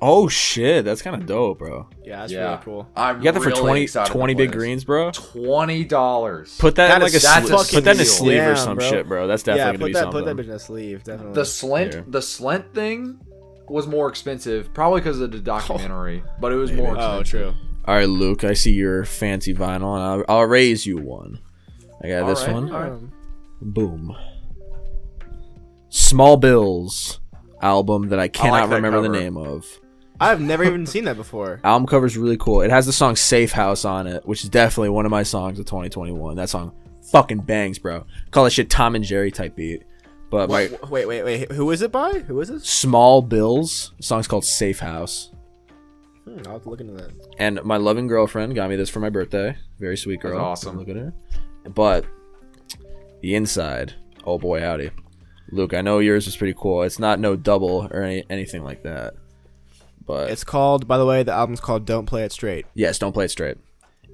[SPEAKER 3] Oh, shit. That's kind of dope, bro.
[SPEAKER 2] Yeah, that's
[SPEAKER 1] Yeah,
[SPEAKER 2] really cool.
[SPEAKER 1] I'm
[SPEAKER 3] You got that for
[SPEAKER 1] really
[SPEAKER 3] 20
[SPEAKER 1] excited to
[SPEAKER 3] 20
[SPEAKER 1] play
[SPEAKER 3] big
[SPEAKER 1] this.
[SPEAKER 3] greens, bro?
[SPEAKER 1] $20.
[SPEAKER 3] Put that,
[SPEAKER 2] That
[SPEAKER 3] in like
[SPEAKER 2] is-
[SPEAKER 3] a
[SPEAKER 1] that's
[SPEAKER 3] sleeve.
[SPEAKER 1] fucking
[SPEAKER 3] Put that in a
[SPEAKER 1] deal.
[SPEAKER 3] sleeve or
[SPEAKER 2] Damn,
[SPEAKER 3] some
[SPEAKER 2] bro.
[SPEAKER 3] shit, bro. That's
[SPEAKER 2] Yeah,
[SPEAKER 3] definitely
[SPEAKER 2] put
[SPEAKER 3] gonna
[SPEAKER 2] that
[SPEAKER 3] be something.
[SPEAKER 2] bitch in a sleeve. Definitely.
[SPEAKER 1] The Slint,
[SPEAKER 3] Yeah.
[SPEAKER 1] the Slint thing was more expensive, probably because of the documentary, but it was
[SPEAKER 3] Maybe.
[SPEAKER 1] more
[SPEAKER 2] Oh,
[SPEAKER 1] expensive.
[SPEAKER 2] true.
[SPEAKER 3] All right, Luke. I see your fancy vinyl, and I'll raise you one. I got this
[SPEAKER 1] Alright,
[SPEAKER 3] one.
[SPEAKER 1] alright.
[SPEAKER 3] Boom. Small Bills album that I cannot
[SPEAKER 1] that
[SPEAKER 3] remember the
[SPEAKER 1] cover.
[SPEAKER 3] name of.
[SPEAKER 2] I've never even seen that before.
[SPEAKER 3] Album cover's really cool. It has the song Safe House on it, which is definitely one of my songs of 2021. That song fucking bangs, bro. Call that shit Tom and Jerry type beat. But my
[SPEAKER 2] Wait. Who is it by? Who is this?
[SPEAKER 3] Small Bills, the song's called Safe House.
[SPEAKER 2] I'll have to look into that.
[SPEAKER 3] And my loving girlfriend got me this for my birthday. Very sweet girl.
[SPEAKER 1] That's awesome.
[SPEAKER 3] Look at her. But the inside, oh boy, howdy. Luke, I know yours is pretty cool. It's not no double or anything like that. But
[SPEAKER 2] It's called, by the way, the album's called Don't Play It Straight.
[SPEAKER 3] yes, don't play it straight.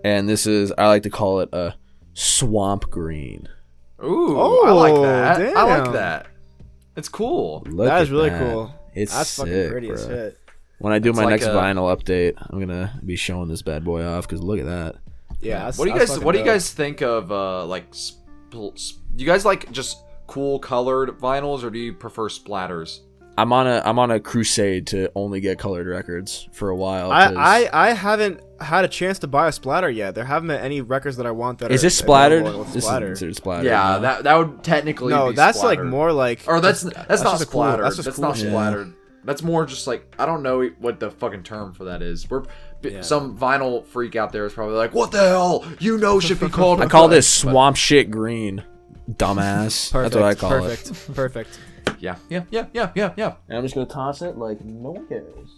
[SPEAKER 3] And this is, I like to call it a swamp green.
[SPEAKER 1] Ooh,
[SPEAKER 2] Oh,
[SPEAKER 1] I like that. I like
[SPEAKER 2] damn.
[SPEAKER 1] that. It's cool.
[SPEAKER 3] Look
[SPEAKER 2] That is
[SPEAKER 3] at
[SPEAKER 2] really
[SPEAKER 3] that.
[SPEAKER 2] cool.
[SPEAKER 3] It's
[SPEAKER 2] That's
[SPEAKER 3] sick,
[SPEAKER 2] fucking pretty as
[SPEAKER 3] bro.
[SPEAKER 2] shit.
[SPEAKER 3] When I do
[SPEAKER 1] It's
[SPEAKER 3] my
[SPEAKER 1] like
[SPEAKER 3] next
[SPEAKER 1] a-
[SPEAKER 3] vinyl update, I'm gonna be showing this bad boy off because look at that.
[SPEAKER 2] Yeah. That's,
[SPEAKER 1] What do you
[SPEAKER 2] that's
[SPEAKER 1] guys?
[SPEAKER 2] fucking
[SPEAKER 1] What do you
[SPEAKER 2] dope.
[SPEAKER 1] guys think of you guys like just cool colored vinyls, or do you prefer splatters?
[SPEAKER 3] I'm on a crusade to only get colored records for a while. 'cause-
[SPEAKER 2] I haven't had a chance to buy a splatter yet. There haven't been any records that I want that
[SPEAKER 3] is
[SPEAKER 2] are
[SPEAKER 3] this splattered?
[SPEAKER 2] available with
[SPEAKER 3] This
[SPEAKER 2] splatter.
[SPEAKER 3] is considered splattered.
[SPEAKER 1] Yeah,
[SPEAKER 3] no?
[SPEAKER 1] that would technically
[SPEAKER 2] No,
[SPEAKER 1] be
[SPEAKER 2] that's like
[SPEAKER 1] splattered.
[SPEAKER 2] more like.
[SPEAKER 1] Or that's not
[SPEAKER 2] just a cool-
[SPEAKER 1] splattered.
[SPEAKER 2] that's just
[SPEAKER 1] That's
[SPEAKER 2] cool
[SPEAKER 1] not
[SPEAKER 2] shit.
[SPEAKER 1] splattered. That's more just like I don't know what the fucking term for that is.
[SPEAKER 2] Yeah.
[SPEAKER 1] Some vinyl freak out there is probably like, "What the hell? You know, should be called."
[SPEAKER 3] I call this swamp shit green, dumbass.
[SPEAKER 2] Perfect,
[SPEAKER 3] That's what I call
[SPEAKER 2] perfect,
[SPEAKER 3] it.
[SPEAKER 2] Perfect.
[SPEAKER 1] Yeah.
[SPEAKER 3] And I'm just gonna toss it like no one cares.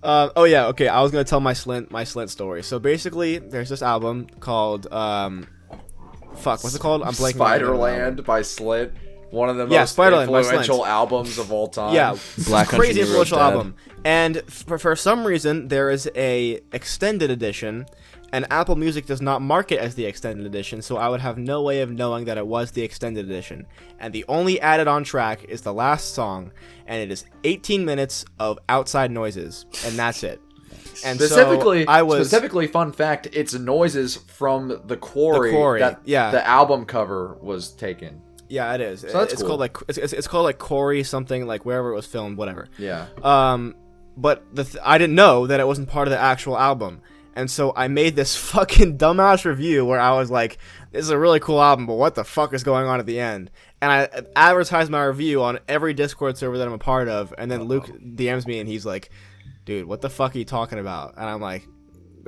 [SPEAKER 2] Oh yeah, okay. I was gonna tell my Slint story. So basically, there's this album called fuck, what's it called? I'm blanking. on the name of the album.
[SPEAKER 1] Spiderland by Slit, one of the
[SPEAKER 2] Yeah,
[SPEAKER 1] most
[SPEAKER 2] Spiderland by Slit.
[SPEAKER 1] influential albums of all time.
[SPEAKER 2] Yeah,
[SPEAKER 3] Black Country
[SPEAKER 2] crazy
[SPEAKER 3] New Road
[SPEAKER 2] influential
[SPEAKER 3] Dad.
[SPEAKER 2] album. And for some reason, there is a extended edition, and Apple Music does not mark it as the extended edition, so I would have no way of knowing that it was the extended edition. And the only added on track is the last song, and it is 18 minutes of outside noises, and that's it. And
[SPEAKER 1] Specifically,
[SPEAKER 2] so I was
[SPEAKER 1] fun fact, it's noises from the quarry,
[SPEAKER 2] Quarry,
[SPEAKER 1] that
[SPEAKER 2] yeah.
[SPEAKER 1] the album cover was taken.
[SPEAKER 2] yeah, it is.
[SPEAKER 1] that's
[SPEAKER 2] it's
[SPEAKER 1] cool.
[SPEAKER 2] called like it's called like Corey something, like wherever it was filmed, whatever.
[SPEAKER 1] Yeah.
[SPEAKER 2] But I didn't know that it wasn't part of the actual album. And so I made this fucking dumbass review where I was like, this is a really cool album, but what the fuck is going on at the end? And I advertised my review on every Discord server that I'm a part of, and then Luke DMs me and he's like, dude, what the fuck are you talking about? And I'm like,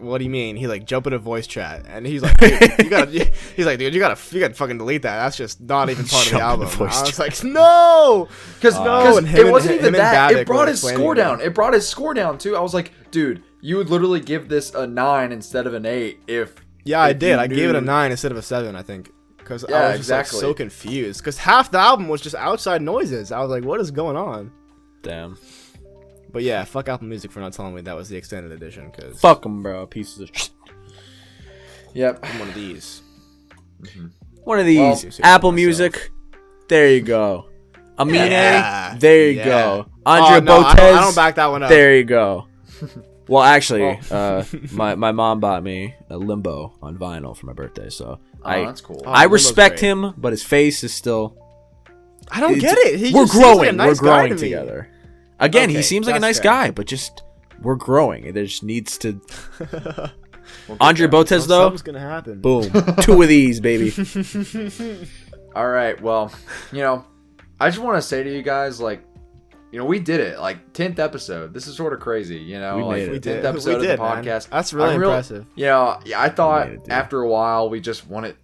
[SPEAKER 2] what do you mean? He's like, jump into voice chat. And he's like, dude, he's like, dude, you gotta fucking delete that. That's just not even part of the
[SPEAKER 3] Jump into
[SPEAKER 2] album.
[SPEAKER 3] voice
[SPEAKER 2] I was like, no!
[SPEAKER 1] Because
[SPEAKER 2] and him
[SPEAKER 1] it wasn't
[SPEAKER 2] and-
[SPEAKER 1] even
[SPEAKER 2] him and
[SPEAKER 1] that.
[SPEAKER 2] Babbitt
[SPEAKER 1] It brought
[SPEAKER 2] were
[SPEAKER 1] his
[SPEAKER 2] explaining
[SPEAKER 1] score
[SPEAKER 2] it.
[SPEAKER 1] down. It brought his score down too. I was like, dude, you would literally give this a 9 instead of an 8 if.
[SPEAKER 2] Yeah, I
[SPEAKER 1] if
[SPEAKER 2] did.
[SPEAKER 1] you
[SPEAKER 2] I gave it a
[SPEAKER 1] knew-
[SPEAKER 2] 9 instead of a 7, I think. Because
[SPEAKER 1] Yeah,
[SPEAKER 2] I was just like,
[SPEAKER 1] exactly.
[SPEAKER 2] so confused. Because half the album was just outside noises. I was like, what is going on?
[SPEAKER 3] Damn.
[SPEAKER 2] But yeah, fuck Apple Music for not telling me that was the extended edition. Because
[SPEAKER 3] Fuck them, bro. Pieces of shit.
[SPEAKER 1] Yep.
[SPEAKER 2] I'm one of these.
[SPEAKER 3] One of these.
[SPEAKER 2] Well, seriously,
[SPEAKER 3] Apple
[SPEAKER 2] myself.
[SPEAKER 3] Music. There you go. Amine.
[SPEAKER 2] Yeah,
[SPEAKER 3] There you
[SPEAKER 2] yeah.
[SPEAKER 3] go. Andre
[SPEAKER 2] Oh, no,
[SPEAKER 3] Botez.
[SPEAKER 2] I don't back that one up.
[SPEAKER 3] There you go. Well, actually, my mom bought me a Limbo on vinyl for my birthday, so
[SPEAKER 1] Oh, that's cool.
[SPEAKER 2] Oh,
[SPEAKER 3] I
[SPEAKER 2] Limbo's
[SPEAKER 3] respect
[SPEAKER 2] great.
[SPEAKER 3] him, but his face is still.
[SPEAKER 2] I don't get it. He
[SPEAKER 3] we're
[SPEAKER 2] just seems like a
[SPEAKER 3] growing.
[SPEAKER 2] nice
[SPEAKER 3] We're
[SPEAKER 2] guy
[SPEAKER 3] growing
[SPEAKER 2] to me.
[SPEAKER 3] together. Again, he
[SPEAKER 2] Okay,
[SPEAKER 3] seems like a
[SPEAKER 2] that's
[SPEAKER 3] nice
[SPEAKER 2] fair.
[SPEAKER 3] guy, but just we're growing. There just needs to.
[SPEAKER 1] We'll get
[SPEAKER 3] Andre
[SPEAKER 1] there.
[SPEAKER 3] Botez though.
[SPEAKER 2] Something's gonna happen.
[SPEAKER 3] Boom. 2 of these, baby.
[SPEAKER 1] All right. Well, I just want to say to you guys, like, we did it. Like 10th episode. This is sort of crazy.
[SPEAKER 3] We
[SPEAKER 1] Like
[SPEAKER 3] made it.
[SPEAKER 2] We
[SPEAKER 1] 10th
[SPEAKER 2] did.
[SPEAKER 1] episode
[SPEAKER 2] We did,
[SPEAKER 1] of the
[SPEAKER 2] man.
[SPEAKER 1] podcast.
[SPEAKER 2] That's really
[SPEAKER 1] I'm real-
[SPEAKER 2] impressive.
[SPEAKER 1] Yeah, I thought
[SPEAKER 3] made it, dude.
[SPEAKER 1] after a while we just wanted,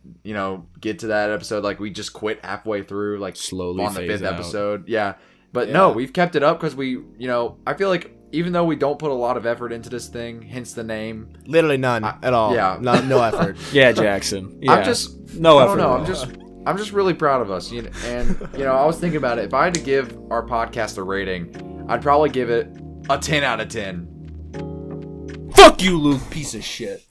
[SPEAKER 1] get to that episode. Like we just quit halfway through, like
[SPEAKER 3] Slowly
[SPEAKER 1] on the
[SPEAKER 3] phase
[SPEAKER 1] 5th
[SPEAKER 3] out.
[SPEAKER 1] episode. Yeah, but
[SPEAKER 2] Yeah.
[SPEAKER 1] no, we've kept it up because we, I feel like even though we don't put a lot of effort into this thing, hence the name.
[SPEAKER 2] Literally none at all.
[SPEAKER 1] yeah.
[SPEAKER 2] No effort.
[SPEAKER 3] Yeah, Jackson. Yeah.
[SPEAKER 1] I'm just
[SPEAKER 3] no
[SPEAKER 1] I
[SPEAKER 3] effort.
[SPEAKER 1] don't know.
[SPEAKER 3] at all.
[SPEAKER 1] I'm just really proud of us. And I was thinking about it. If I had to give our podcast a rating, I'd probably give it a 10 out of 10.
[SPEAKER 3] Fuck you, Luke, piece of shit.